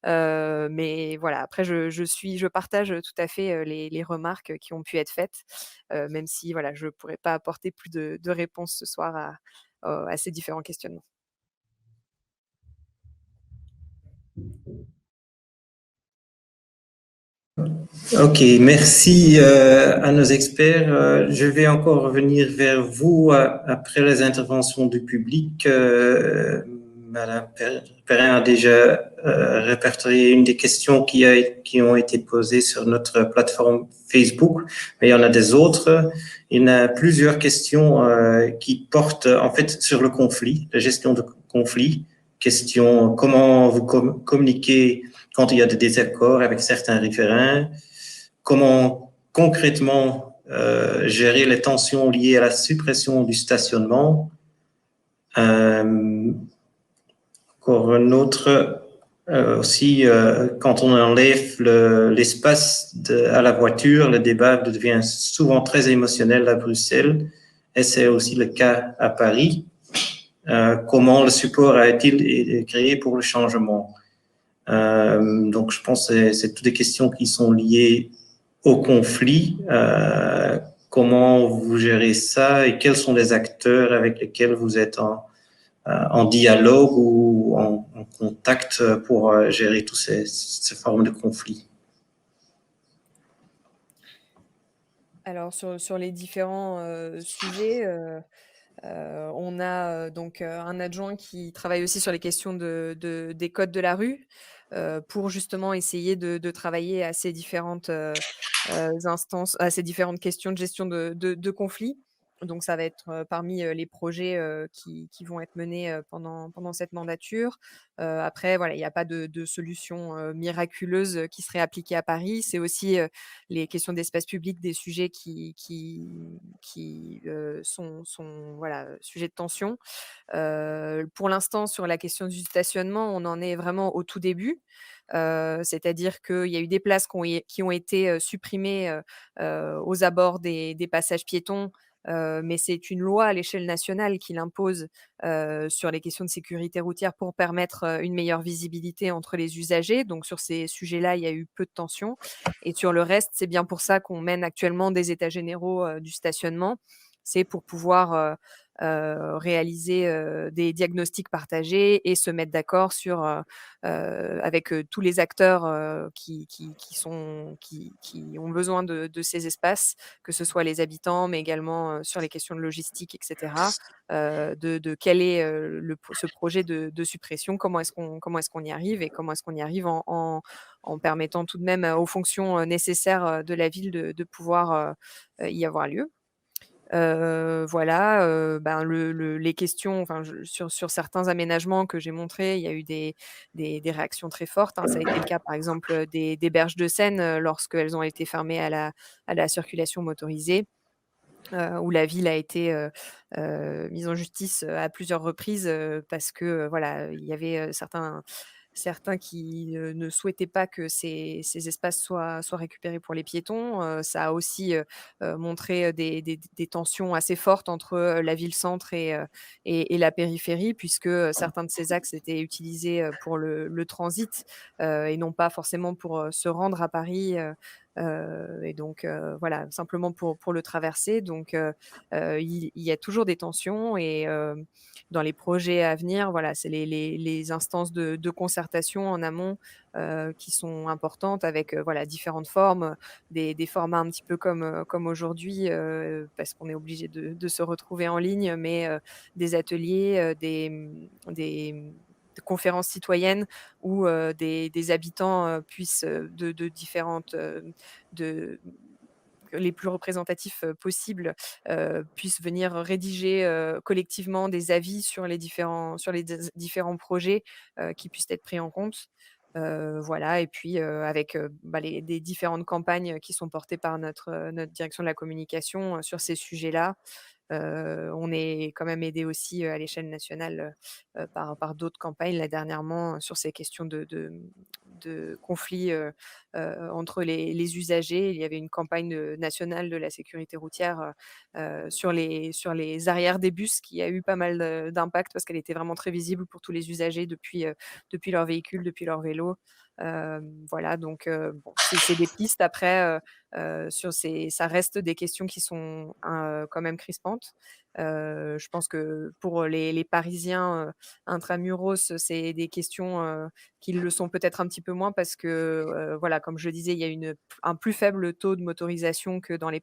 Mais voilà, après, je partage tout à fait les remarques qui ont pu être faites, même si voilà, je ne pourrais pas apporter plus de réponses ce soir à ces différents questionnements. Ok, merci à nos experts. Je vais encore revenir vers vous après les interventions du public. Madame Perrin a déjà répertorié une des questions qui ont été posées sur notre plateforme Facebook, mais il y en a des autres. Il y en a plusieurs questions qui portent en fait sur le conflit, la gestion de conflit. Question comment vous communiquez quand il y a des désaccords avec certains riverains, comment concrètement gérer les tensions liées à la suppression du stationnement. Encore un autre aussi, quand on enlève l'espace à la voiture, le débat devient souvent très émotionnel à Bruxelles, et c'est aussi le cas à Paris. Comment le support a-t-il créé pour le changement? Donc, je pense que c'est toutes des questions qui sont liées au conflit. Comment vous gérez ça et quels sont les acteurs avec lesquels vous êtes en dialogue ou en contact pour gérer toutes ces formes de conflit? Alors, sur les différents sujets, on a donc un adjoint qui travaille aussi sur les questions des codes de la rue, pour justement essayer de travailler à ces différentes instances, à ces différentes questions de gestion de conflits. Donc ça va être parmi les projets qui vont être menés pendant cette mandature. Après, voilà, il n'y a pas de solution miraculeuse qui serait appliquée à Paris. C'est aussi les questions d'espace public, des sujets qui sont voilà, sujets de tension. Pour l'instant, sur la question du stationnement, on en est vraiment au tout début. C'est-à-dire qu'il y a eu des places qui ont été supprimées aux abords des passages piétons, mais c'est une loi à l'échelle nationale qui l'impose sur les questions de sécurité routière pour permettre une meilleure visibilité entre les usagers. Donc sur ces sujets-là, il y a eu peu de tensions. Et sur le reste, c'est bien pour ça qu'on mène actuellement des états généraux du stationnement. C'est pour pouvoir réaliser des diagnostics partagés et se mettre d'accord sur avec tous les acteurs qui ont besoin de ces espaces, que ce soit les habitants, mais également sur les questions de logistique, etc. De quel est ce projet de suppression, comment est-ce qu'on y arrive et comment est-ce qu'on y arrive en permettant tout de même aux fonctions nécessaires de la ville de pouvoir y avoir lieu. Voilà, ben les questions, enfin, sur certains aménagements que j'ai montrés, il y a eu des réactions très fortes, hein. Ça a été le cas, par exemple, des berges de Seine, lorsqu'elles ont été fermées à la circulation motorisée, où la ville a été mise en justice à plusieurs reprises, parce que voilà, il y avait certains qui ne souhaitaient pas que ces espaces soient récupérés pour les piétons. Ça a aussi montré des tensions assez fortes entre la ville-centre et la périphérie, puisque certains de ces axes étaient utilisés pour le transit et non pas forcément pour se rendre à Paris. Et donc voilà, simplement pour le traverser. Donc il y a toujours des tensions et dans les projets à venir, voilà, c'est les instances de concertation en amont qui sont importantes avec voilà, différentes formes, des formats un petit peu comme aujourd'hui, parce qu'on est obligé de se retrouver en ligne, mais des ateliers, des conférences citoyennes où des habitants puissent de différentes les plus représentatifs possibles puissent venir rédiger collectivement des avis sur les différents projets qui puissent être pris en compte. Voilà, et puis avec des différentes campagnes qui sont portées par notre direction de la communication sur ces sujets-là. On est quand même aidé aussi à l'échelle nationale par d'autres campagnes. Là, dernièrement, sur ces questions de conflits entre les usagers, il y avait une campagne nationale de la sécurité routière sur les arrières des bus qui a eu pas mal d'impact parce qu'elle était vraiment très visible pour tous les usagers depuis leur véhicule, depuis leur vélo. Voilà, donc bon, c'est des pistes. Après, ça reste des questions qui sont quand même crispantes. Je pense que pour les Parisiens intramuros, c'est des questions qui le sont peut-être un petit peu moins parce que, voilà, comme je le disais, il y a un plus faible taux de motorisation que dans les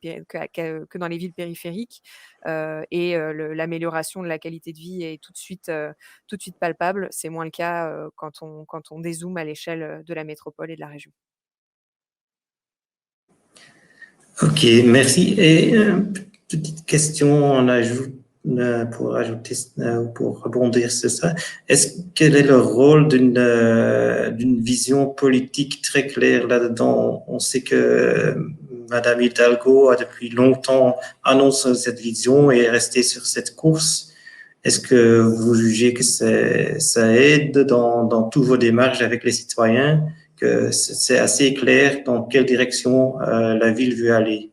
villes périphériques. Et l'amélioration de la qualité de vie est tout de suite palpable. C'est moins le cas quand on dézoome à l'échelle de la métropole et de la région. Ok, merci. Et petite question pour rebondir sur ça. Quel est le rôle d'une vision politique très claire là-dedans? On sait que Madame Hidalgo a depuis longtemps annoncé cette vision et est restée sur cette course. Est-ce que vous jugez que ça aide dans tous vos démarches avec les citoyens, que c'est assez clair dans quelle direction la ville veut aller?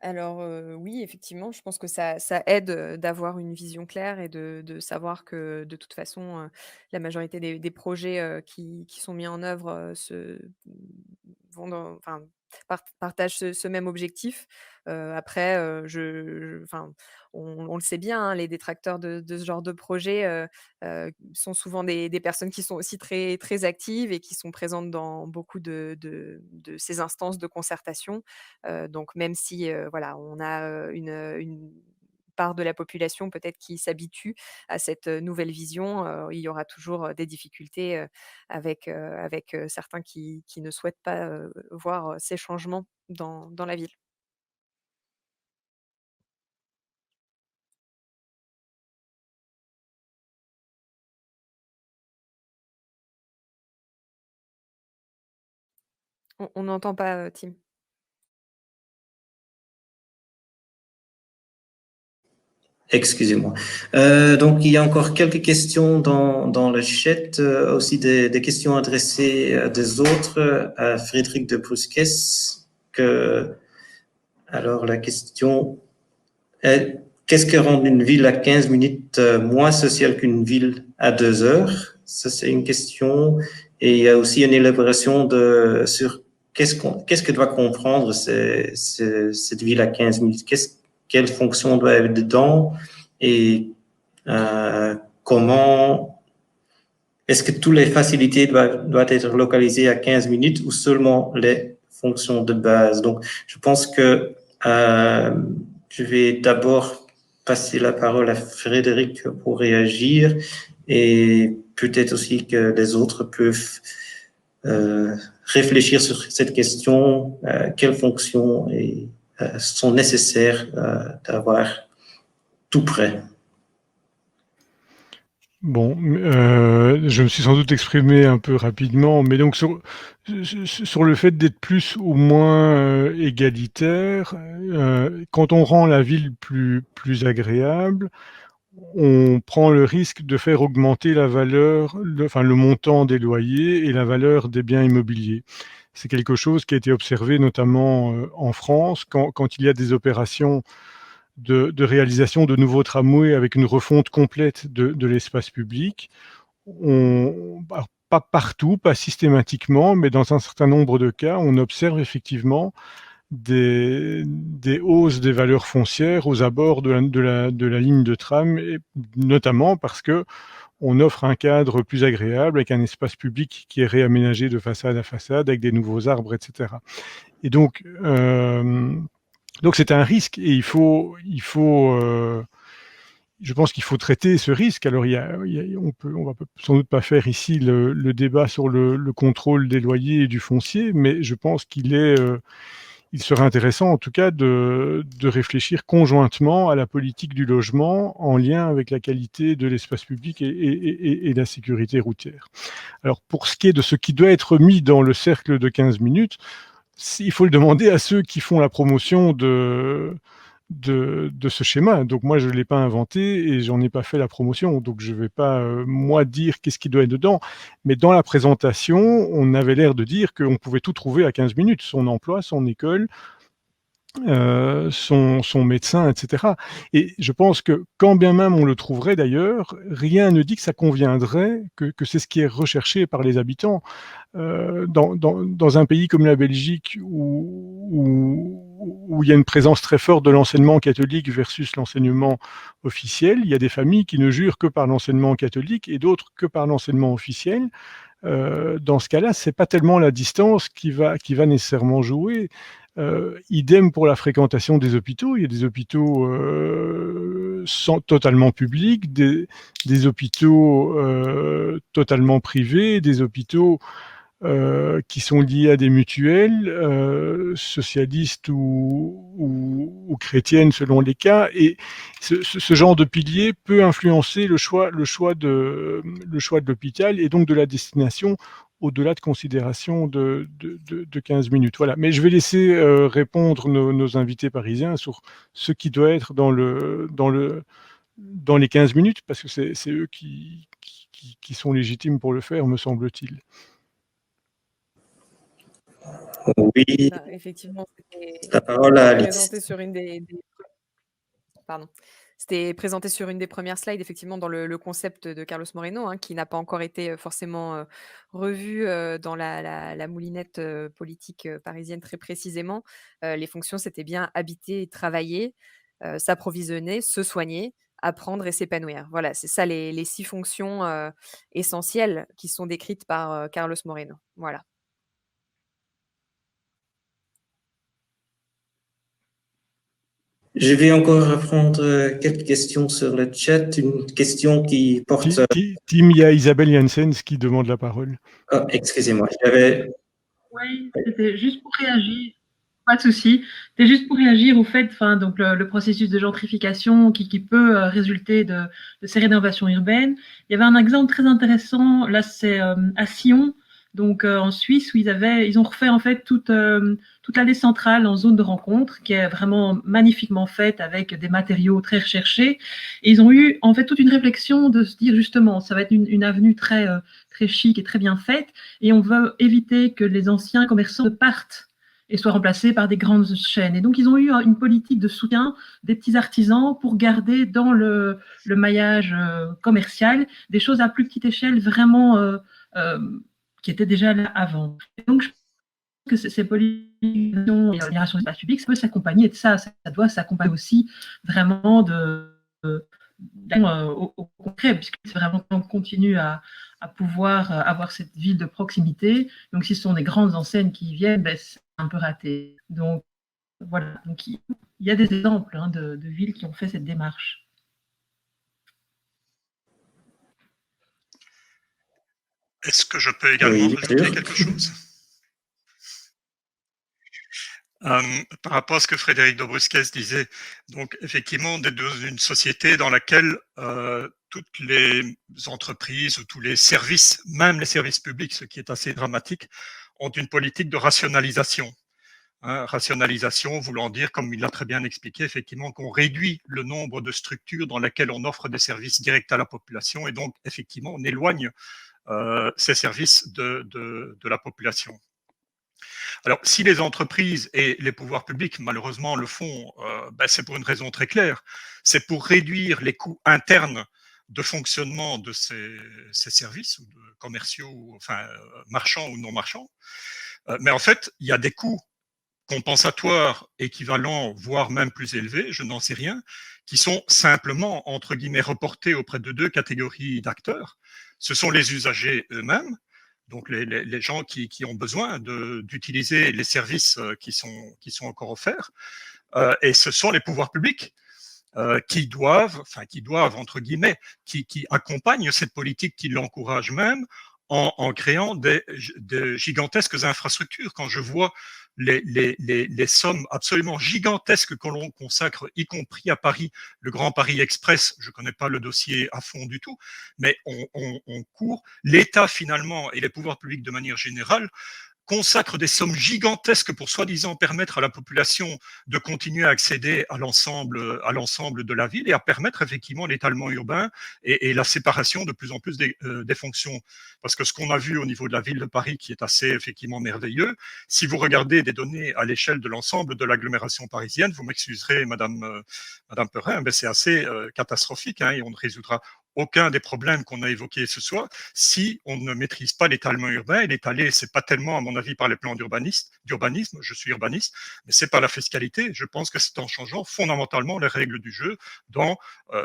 Alors oui, effectivement, je pense que ça aide d'avoir une vision claire et de savoir que de toute façon, la majorité des projets qui sont mis en œuvre partagent ce même objectif. Après, enfin, on le sait bien, hein, les détracteurs de ce genre de projet sont souvent des personnes qui sont aussi très, très actives et qui sont présentes dans beaucoup de ces instances de concertation. Donc même si voilà, on a une part de la population peut-être qui s'habitue à cette nouvelle vision, il y aura toujours des difficultés avec certains qui ne souhaitent pas voir ces changements dans la ville. On n'entend pas, Tim. Excusez-moi. Donc, il y a encore quelques questions dans le chat, aussi des questions adressées à des autres, à Frédéric de Brusques. Alors, la question est, qu'est-ce que rend une ville à 15 minutes moins sociale qu'une ville à 2 heures? Ça, c'est une question. Et il y a aussi une élaboration sur qu'est-ce que doit comprendre cette ville à 15 minutes. quelle fonction doit être dedans et comment est-ce que toutes les facilités doivent être localisées à 15 minutes ou seulement les fonctions de base. Donc, je pense que je vais d'abord passer la parole à Frédéric pour réagir et peut-être aussi que les autres peuvent réfléchir sur cette question, quelles fonctions sont nécessaires d'avoir tout prêt. Bon, je me suis sans doute exprimé un peu rapidement, mais donc sur le fait d'être plus ou moins égalitaire, quand on rend la ville plus agréable, on prend le risque de faire augmenter la valeur, le montant des loyers et la valeur des biens immobiliers. C'est quelque chose qui a été observé notamment en France quand il y a des opérations de réalisation de nouveaux tramways avec une refonte complète de l'espace public. Pas partout, pas systématiquement, mais dans un certain nombre de cas, on observe effectivement des hausses des valeurs foncières aux abords de la ligne de tram, et notamment parce que on offre un cadre plus agréable avec un espace public qui est réaménagé de façade à façade avec des nouveaux arbres, etc. Et donc c'est un risque et je pense qu'il faut traiter ce risque. Alors, on va sans doute pas faire ici le débat sur le contrôle des loyers et du foncier, mais je pense qu'il serait intéressant, en tout cas, de réfléchir conjointement à la politique du logement en lien avec la qualité de l'espace public et la sécurité routière. Alors, pour ce qui est de ce qui doit être mis dans le cercle de 15 minutes, il faut le demander à ceux qui font la promotion de ce schéma. Donc moi, je ne l'ai pas inventé et j'en ai pas fait la promotion. Donc je ne vais pas, moi, dire qu'est-ce qui doit être dedans. Mais dans la présentation, on avait l'air de dire qu'on pouvait tout trouver à 15 minutes. Son emploi, son école, son médecin, etc. Et je pense que quand bien même on le trouverait d'ailleurs, rien ne dit que ça conviendrait, que c'est ce qui est recherché par les habitants. Dans un pays comme la Belgique où il y a une présence très forte de l'enseignement catholique versus l'enseignement officiel, il y a des familles qui ne jurent que par l'enseignement catholique et d'autres que par l'enseignement officiel. Dans ce cas-là, c'est pas tellement la distance qui va nécessairement jouer. Idem pour la fréquentation des hôpitaux. Il y a des hôpitaux totalement publics, des hôpitaux totalement privés, des hôpitaux qui sont liés à des mutuelles socialistes ou chrétiennes selon les cas, et ce genre de pilier peut influencer le choix de l'hôpital et donc de la destination au-delà de considérations de 15 minutes. Voilà. Mais je vais laisser répondre nos invités parisiens sur ce qui doit être dans les 15 minutes, parce que c'est eux qui sont légitimes pour le faire, me semble-t-il. Oui, Effectivement, la parole à Alice. présenté sur une C'était présenté sur une des premières slides, effectivement, dans le concept de Carlos Moreno, qui n'a pas encore été forcément revu dans la moulinette politique parisienne très précisément. Les fonctions, c'était bien habiter, travailler, s'approvisionner, se soigner, apprendre et s'épanouir. Voilà, c'est ça les 6 fonctions essentielles qui sont décrites par Carlos Moreno. Voilà. Je vais encore reprendre quelques questions sur le chat. Une question qui porte... Tim, il y a Isabelle Janssens qui demande la parole. Oh, excusez-moi, Oui, c'était juste pour réagir. Pas de souci. C'était juste pour réagir au fait, donc le processus de gentrification qui peut résulter de ces rénovations urbaines. Il y avait un exemple très intéressant. Là, c'est à Sion, donc en Suisse, où ils ont refait en fait toute l'allée centrale en zone de rencontre, qui est vraiment magnifiquement faite avec des matériaux très recherchés. Et ils ont eu en fait toute une réflexion de se dire justement, ça va être une avenue très très chic et très bien faite, et on veut éviter que les anciens commerçants partent et soient remplacés par des grandes chaînes. Et donc, ils ont eu une politique de soutien des petits artisans pour garder dans le maillage commercial des choses à plus petite échelle vraiment qui étaient déjà là avant. Et donc, je que ces politiques d'amélioration de l'espace public, ça peut s'accompagner de ça. Ça doit s'accompagner aussi vraiment au concret, puisque c'est vraiment qu'on continue à pouvoir avoir cette ville de proximité. Donc, si ce sont des grandes enseignes qui viennent, ben, c'est un peu raté. Donc, voilà. Donc, il y a des exemples de villes qui ont fait cette démarche. Est-ce que je peux également rajouter quelque chose? Par rapport à ce que Frédéric Dobruskes disait, donc effectivement, on est dans une société dans laquelle toutes les entreprises ou tous les services, même les services publics, ce qui est assez dramatique, ont une politique de rationalisation. Rationalisation voulant dire, comme il l'a très bien expliqué, effectivement, qu'on réduit le nombre de structures dans lesquelles on offre des services directs à la population et donc, effectivement, on éloigne ces services de la population. Alors, si les entreprises et les pouvoirs publics, malheureusement, le font, c'est pour une raison très claire. C'est pour réduire les coûts internes de fonctionnement de ces services, ou de commerciaux, enfin, marchands ou non marchands. Mais en fait, il y a des coûts compensatoires équivalents, voire même plus élevés, je n'en sais rien, qui sont simplement, entre guillemets, reportés auprès de deux catégories d'acteurs. Ce sont les usagers eux-mêmes, donc les gens qui ont besoin d'utiliser les services qui sont encore offerts, et ce sont les pouvoirs publics qui doivent, entre guillemets, qui accompagnent cette politique, qui l'encouragent même, en créant de gigantesques infrastructures. Quand je vois les sommes absolument gigantesques que l'on consacre, y compris à Paris, le Grand Paris Express, je ne connais pas le dossier à fond du tout, mais on court, l'État finalement et les pouvoirs publics de manière générale consacre des sommes gigantesques pour soi-disant permettre à la population de continuer à accéder à l'ensemble de la ville et à permettre effectivement l'étalement urbain et la séparation de plus en plus des fonctions. Parce que ce qu'on a vu au niveau de la ville de Paris, qui est assez effectivement merveilleux, si vous regardez des données à l'échelle de l'ensemble de l'agglomération parisienne, vous m'excuserez, Madame Perrin, mais c'est assez catastrophique, et on ne résoudra aucun des problèmes qu'on a évoqués ce soir si on ne maîtrise pas l'étalement urbain. Et l'étaler, c'est pas tellement, à mon avis, par les plans d'urbanisme, je suis urbaniste, mais c'est par la fiscalité. Je pense que c'est en changeant fondamentalement les règles du jeu dans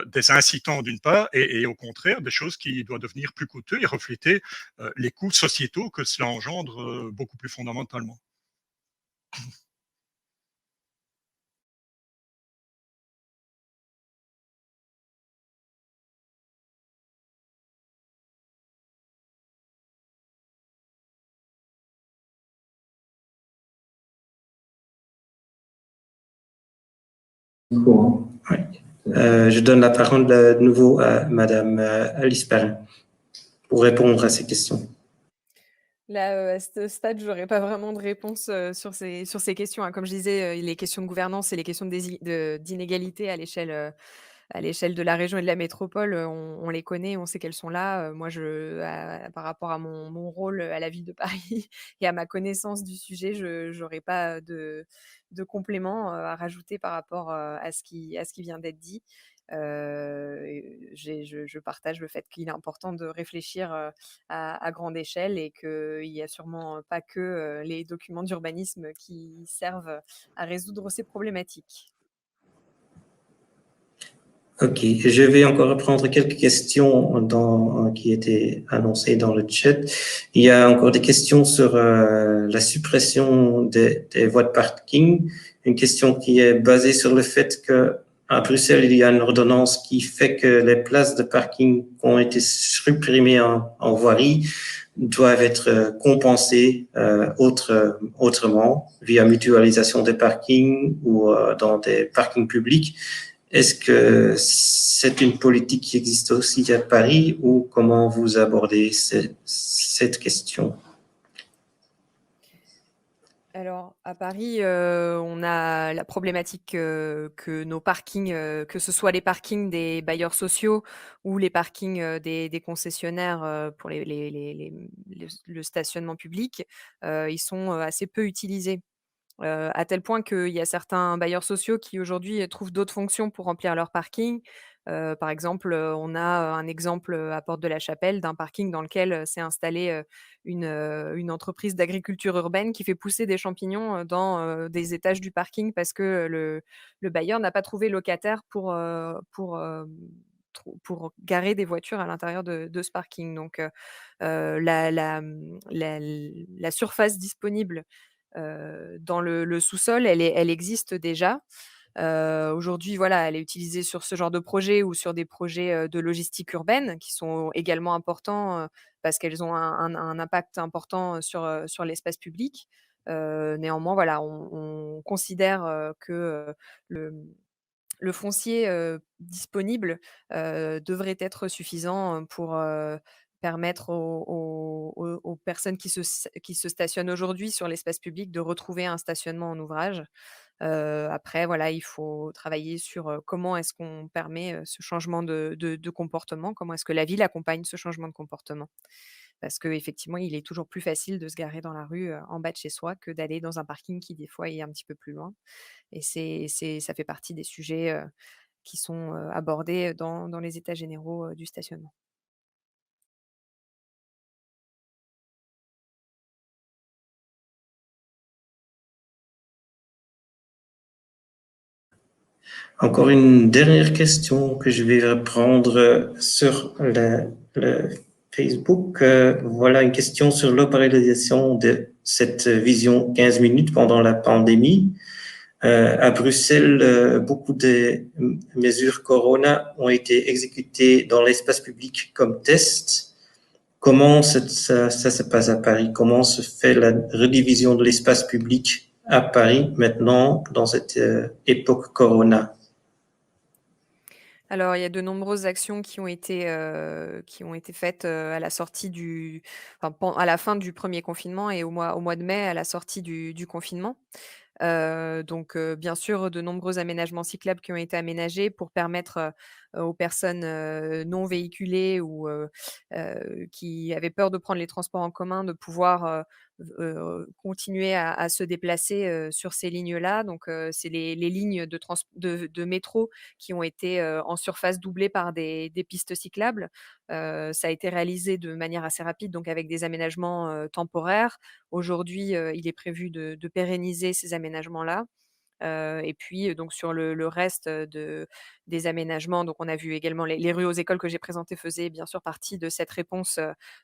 des incitants d'une part et au contraire des choses qui doivent devenir plus coûteux et refléter les coûts sociétaux que cela engendre beaucoup plus fondamentalement. Je donne la parole de nouveau à Madame Alice Perrin pour répondre à ces questions. Là, à ce stade, je n'aurais pas vraiment de réponse sur ces questions. Comme je disais, les questions de gouvernance et les questions d'inégalité à l'échelle de la région et de la métropole, on les connaît, on sait qu'elles sont là. Moi, par rapport à mon rôle à la ville de Paris et à ma connaissance du sujet, je n'aurais pas de complément à rajouter par rapport à ce qui vient d'être dit. Je partage le fait qu'il est important de réfléchir à grande échelle et qu'il n'y a sûrement pas que les documents d'urbanisme qui servent à résoudre ces problématiques. Ok, je vais encore reprendre quelques questions qui étaient annoncées dans le chat. Il y a encore des questions sur la suppression des voies de parking. Une question qui est basée sur le fait que à Bruxelles, il y a une ordonnance qui fait que les places de parking qui ont été supprimées en voirie doivent être compensées autrement via mutualisation des parkings ou dans des parkings publics. Est-ce que c'est une politique qui existe aussi à Paris ou comment vous abordez cette question? Alors, à Paris, on a la problématique que nos parkings, que ce soit les parkings des bailleurs sociaux ou les parkings des concessionnaires pour le stationnement public, ils sont assez peu utilisés. À tel point qu'il y a certains bailleurs sociaux qui aujourd'hui trouvent d'autres fonctions pour remplir leur parking, Par exemple, on a un exemple à Porte de la Chapelle d'un parking dans lequel s'est installée une entreprise d'agriculture urbaine qui fait pousser des champignons dans des étages du parking parce que le bailleur n'a pas trouvé locataire pour garer des voitures à l'intérieur de ce parking. Donc, la surface disponible dans le sous-sol, elle existe déjà. Aujourd'hui, voilà, elle est utilisée sur ce genre de projet ou sur des projets de logistique urbaine qui sont également importants parce qu'elles ont un impact important sur l'espace public. Néanmoins, voilà, on considère que le foncier disponible devrait être suffisant pour permettre aux personnes qui se stationnent aujourd'hui sur l'espace public de retrouver un stationnement en ouvrage. Après, voilà, il faut travailler sur comment est-ce qu'on permet ce changement de comportement, comment est-ce que la ville accompagne ce changement de comportement. Parce qu'effectivement, il est toujours plus facile de se garer dans la rue en bas de chez soi que d'aller dans un parking qui, des fois, est un petit peu plus loin. Et ça fait partie des sujets qui sont abordés dans les états généraux du stationnement. Encore une dernière question que je vais reprendre sur le Facebook. Voilà une question sur l'opéralisation de cette vision 15 minutes pendant la pandémie. À Bruxelles, beaucoup de mesures Corona ont été exécutées dans l'espace public comme test. Comment ça se passe à Paris? Comment se fait la redivision de l'espace public à Paris maintenant dans cette époque Corona? Alors, il y a de nombreuses actions qui ont été faites à la sortie à la fin du premier confinement et au mois de mai, à la sortie du confinement. Donc, bien sûr, de nombreux aménagements cyclables qui ont été aménagés pour permettre aux personnes non véhiculées ou qui avaient peur de prendre les transports en commun de pouvoir continuer à se déplacer sur ces lignes-là. Donc, c'est les lignes de métro qui ont été en surface doublées par des pistes cyclables. Ça a été réalisé de manière assez rapide, donc avec des aménagements temporaires. Aujourd'hui, il est prévu de pérenniser ces aménagements-là. Et puis, donc sur le reste des aménagements, donc on a vu également les rues aux écoles que j'ai présentées faisaient bien sûr partie de cette réponse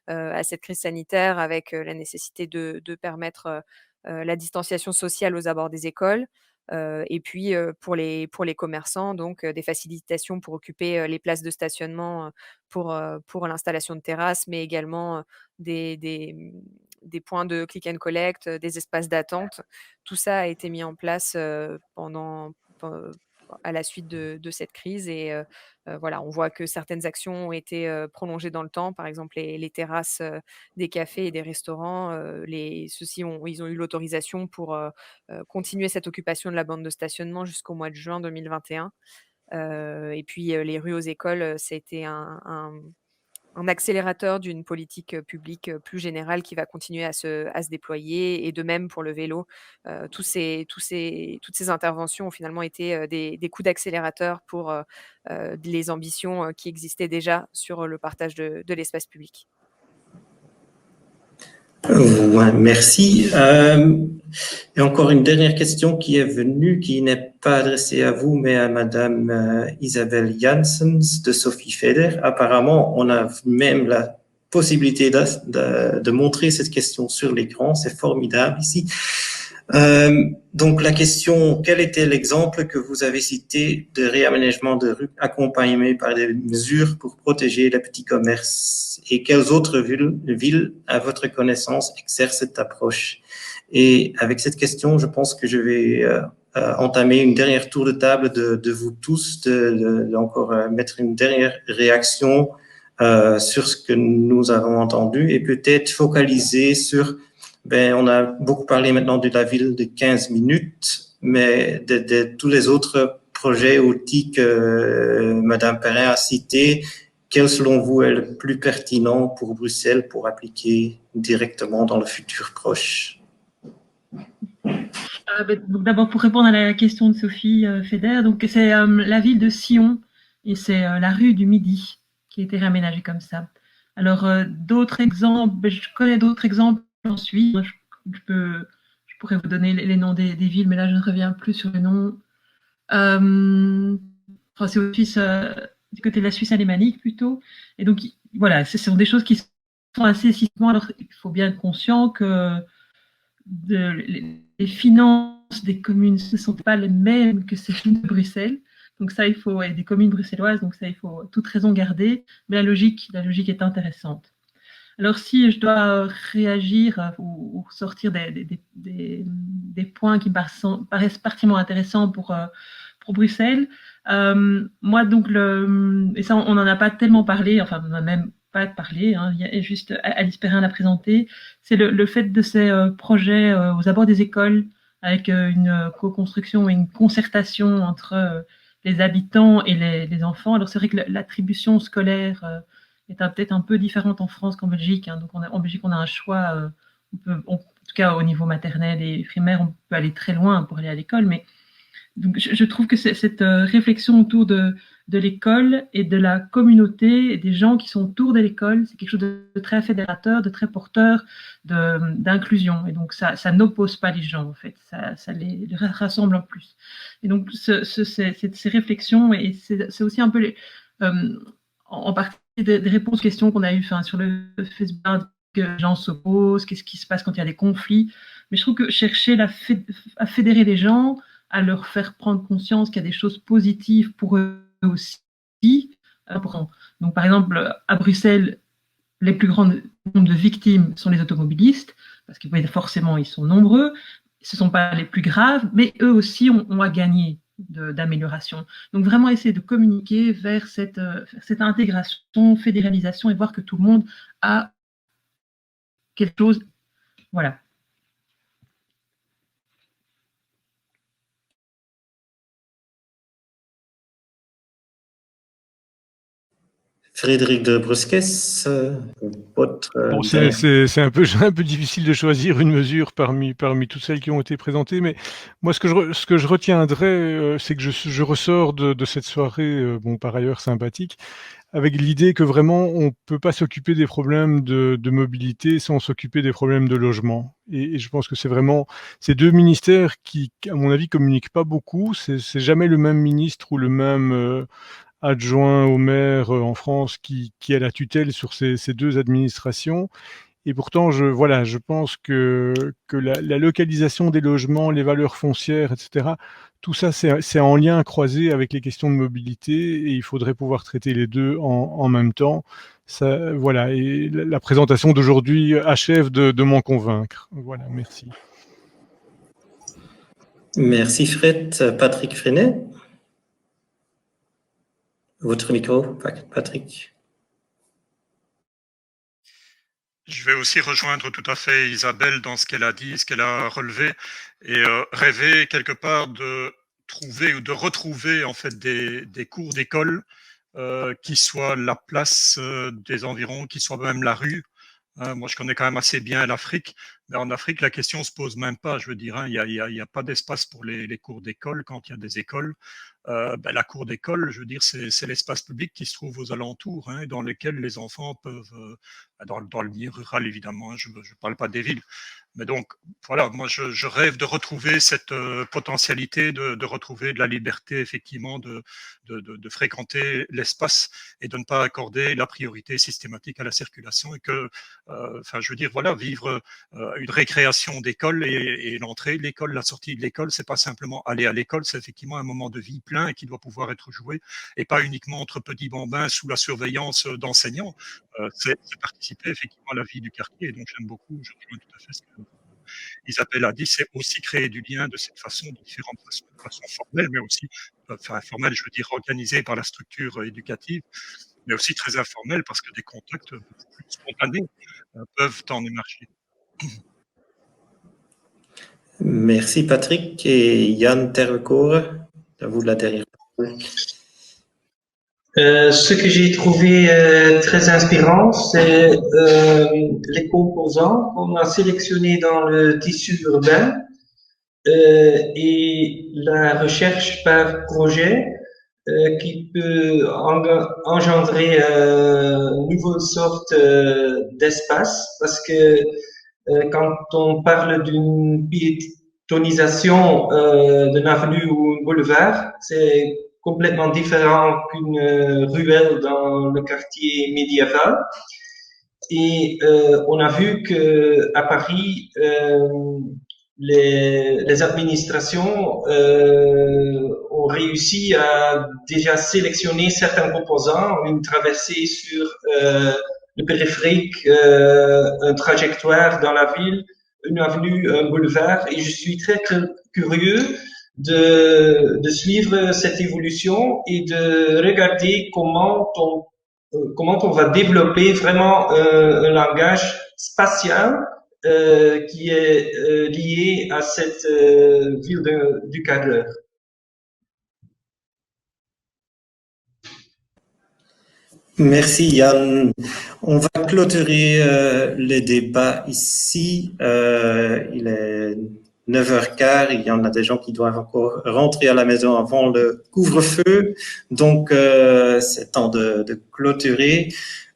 à cette crise sanitaire avec la nécessité de permettre la distanciation sociale aux abords des écoles. Et puis pour les commerçants, donc des facilitations pour occuper les places de stationnement pour l'installation de terrasses, mais également des points de click and collect, des espaces d'attente. Tout ça a été mis en place à la suite de cette crise et voilà, on voit que certaines actions ont été prolongées dans le temps. Par exemple, les terrasses des cafés et des restaurants, ils ont eu l'autorisation pour continuer cette occupation de la bande de stationnement jusqu'au mois de juin 2021. Et puis les rues aux écoles, ça a été un accélérateur d'une politique publique plus générale qui va continuer à se déployer et de même pour le vélo. Toutes ces interventions ont finalement été des coups d'accélérateur pour les ambitions qui existaient déjà sur le partage de l'espace public. Ouais, merci. Et encore une dernière question qui est venue, qui n'est pas adressée à vous, mais à Madame Isabelle Janssens de Sophie Feder. Apparemment, on a même la possibilité de montrer cette question sur l'écran. C'est formidable ici. Donc la question, quel était l'exemple que vous avez cité de réaménagement de rue accompagné par des mesures pour protéger les petits commerces et quelles autres villes, à votre connaissance, exercent cette approche? Et avec cette question, je pense que je vais entamer une dernière tour de table de vous tous, de encore mettre une dernière réaction sur ce que nous avons entendu et peut-être focaliser sur on a beaucoup parlé maintenant de la ville de 15 minutes, mais de tous les autres projets, outils que Madame Perrin a cités, quel selon vous est le plus pertinent pour Bruxelles pour appliquer directement dans le futur proche? Donc d'abord pour répondre à la question de Sophie Feder, donc c'est la ville de Sion et c'est la rue du Midi qui a été réaménagée comme ça. Alors, d'autres exemples, je connais d'autres exemples en Suisse. Je pourrais vous donner les noms des villes, mais là, je ne reviens plus sur les noms. Enfin, c'est au Suisse, du côté de la Suisse alémanique plutôt. Et donc, voilà, ce sont des choses qui sont assez systématiquement. Alors, il faut bien être conscient que les finances des communes ne sont pas les mêmes que celles de Bruxelles. Donc ça, il faut, et des communes bruxelloises, donc ça, il faut toute raison garder. Mais la logique est intéressante. Alors, si je dois réagir ou sortir des points qui me paraissent particulièrement intéressants pour Bruxelles, moi, donc, et ça, on n'en a pas tellement parlé, enfin, on n'en a même pas parlé, hein, il y a juste Alice Perrin l'a présenté, c'est le fait de ces projets aux abords des écoles, avec une co-construction et une concertation entre les habitants et les enfants. Alors, c'est vrai que l'attribution scolaire est peut-être un peu différente en France qu'en Belgique. Hein. Donc, en Belgique, on a un choix. En tout cas, au niveau maternel et primaire, on peut aller très loin pour aller à l'école. Mais donc, je trouve que cette réflexion autour de l'école et de la communauté et des gens qui sont autour de l'école, c'est quelque chose de très fédérateur, de très porteur d'inclusion. Et donc, ça n'oppose pas les gens, en fait. Ça les rassemble en plus. Et donc, ces réflexions, et c'est aussi un peu en partie des réponses aux questions qu'on a eues sur le Facebook, que les gens s'opposent, qu'est-ce qui se passe quand il y a des conflits. Mais je trouve que chercher à fédérer les gens, à leur faire prendre conscience qu'il y a des choses positives pour eux aussi, important. Donc, par exemple, à Bruxelles, les plus grands nombres de victimes sont les automobilistes, parce que forcément, ils sont nombreux. Ce ne sont pas les plus graves, mais eux aussi ont à gagner d'amélioration. Donc, vraiment essayer de communiquer vers cette intégration, fédéralisation et voir que tout le monde a quelque chose. Voilà. Frédéric de Brusques, votre... Bon, c'est un peu difficile de choisir une mesure parmi toutes celles qui ont été présentées, mais moi, ce que je retiendrai, c'est que je ressors de cette soirée, bon, par ailleurs sympathique, avec l'idée que vraiment, on peut pas s'occuper des problèmes de mobilité sans s'occuper des problèmes de logement. Et je pense que c'est vraiment ces deux ministères qui, à mon avis, communiquent pas beaucoup. C'est jamais le même ministre ou le même adjoint au maire en France qui a la tutelle sur ces deux administrations. Et pourtant, je pense que la localisation des logements, les valeurs foncières, etc., tout ça, c'est en lien croisé avec les questions de mobilité et il faudrait pouvoir traiter les deux en même temps. Ça, voilà. Et la présentation d'aujourd'hui achève de m'en convaincre. Voilà, merci. Merci Fred. Patrick Freinet. Votre micro, Patrick. Je vais aussi rejoindre tout à fait Isabelle dans ce qu'elle a dit, ce qu'elle a relevé, et rêver quelque part de trouver ou de retrouver en fait des cours d'école qui soient la place des environs, qui soient même la rue. Moi, je connais quand même assez bien l'Afrique, mais en Afrique, la question se pose même pas. Je veux dire, il y a pas d'espace pour les cours d'école quand il y a des écoles. La cour d'école, je veux dire, c'est l'espace public qui se trouve aux alentours, hein, dans lequel les enfants peuvent, dans le milieu rural évidemment, hein, je ne parle pas des villes. Mais donc, voilà, moi, je rêve de retrouver cette potentialité, de retrouver de la liberté, effectivement, de fréquenter l'espace et de ne pas accorder la priorité systématique à la circulation et que, je veux dire, voilà, vivre une récréation d'école et l'entrée de l'école, la sortie de l'école, c'est pas simplement aller à l'école, c'est effectivement un moment de vie plein et qui doit pouvoir être joué et pas uniquement entre petits bambins sous la surveillance d'enseignants. C'est participer effectivement à la vie du quartier. Et donc j'aime beaucoup, je rejoins tout à fait ce que Isabelle a dit, c'est aussi créer du lien de cette façon, de différentes façons, de façon formelle, mais aussi, formelle, je veux dire organisée par la structure éducative, mais aussi très informelle parce que des contacts beaucoup plus spontanés peuvent en émerger. Merci Patrick et Yann Terrecourt, à vous la dernière parole. Ce que j'ai trouvé très inspirant, c'est les composants qu'on a sélectionnés dans le tissu urbain et la recherche par projet qui peut engendrer une nouvelle sorte d'espace, parce que quand on parle d'une piétonisation d'une avenue ou un boulevard, c'est complètement différent qu'une ruelle dans le quartier médiéval. Et on a vu que à Paris, les administrations ont réussi à déjà sélectionner certains composants, une traversée sur le périphérique, une trajectoire dans la ville, une avenue, un boulevard, et je suis très curieux de suivre cette évolution et de regarder comment on va développer vraiment un langage spatial qui est lié à cette ville du quart d'heure. Merci Yann. On va clôturer le débat ici. Il est 9h15. Il y en a des gens qui doivent encore rentrer à la maison avant le couvre-feu. Donc, c'est temps de clôturer.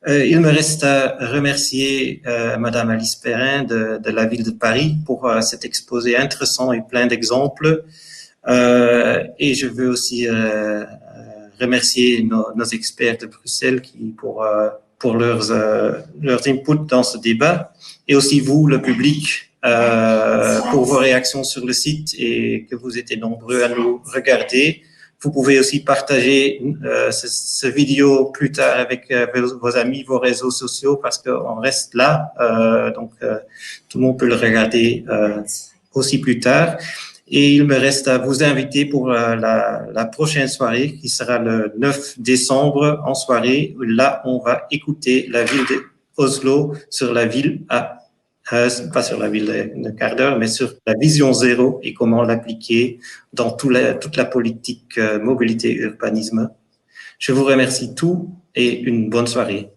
Il me reste à remercier Madame Alice Perrin de la ville de Paris pour cet exposé intéressant et plein d'exemples. Et je veux aussi remercier nos experts de Bruxelles pour leurs inputs dans ce débat, et aussi vous, le public, pour vos réactions sur le site et que vous étiez nombreux à nous regarder. Vous pouvez aussi partager ce vidéo plus tard avec vos amis, vos réseaux sociaux, parce qu'on reste là, donc tout le monde peut le regarder aussi plus tard. Et il me reste à vous inviter pour la prochaine soirée, qui sera le 9 décembre en soirée. Là, on va écouter la ville d'Oslo sur la ville pas sur la ville de quart d'heure, mais sur la vision zéro et comment l'appliquer dans toute la politique mobilité urbanisme. Je vous remercie tous et une bonne soirée.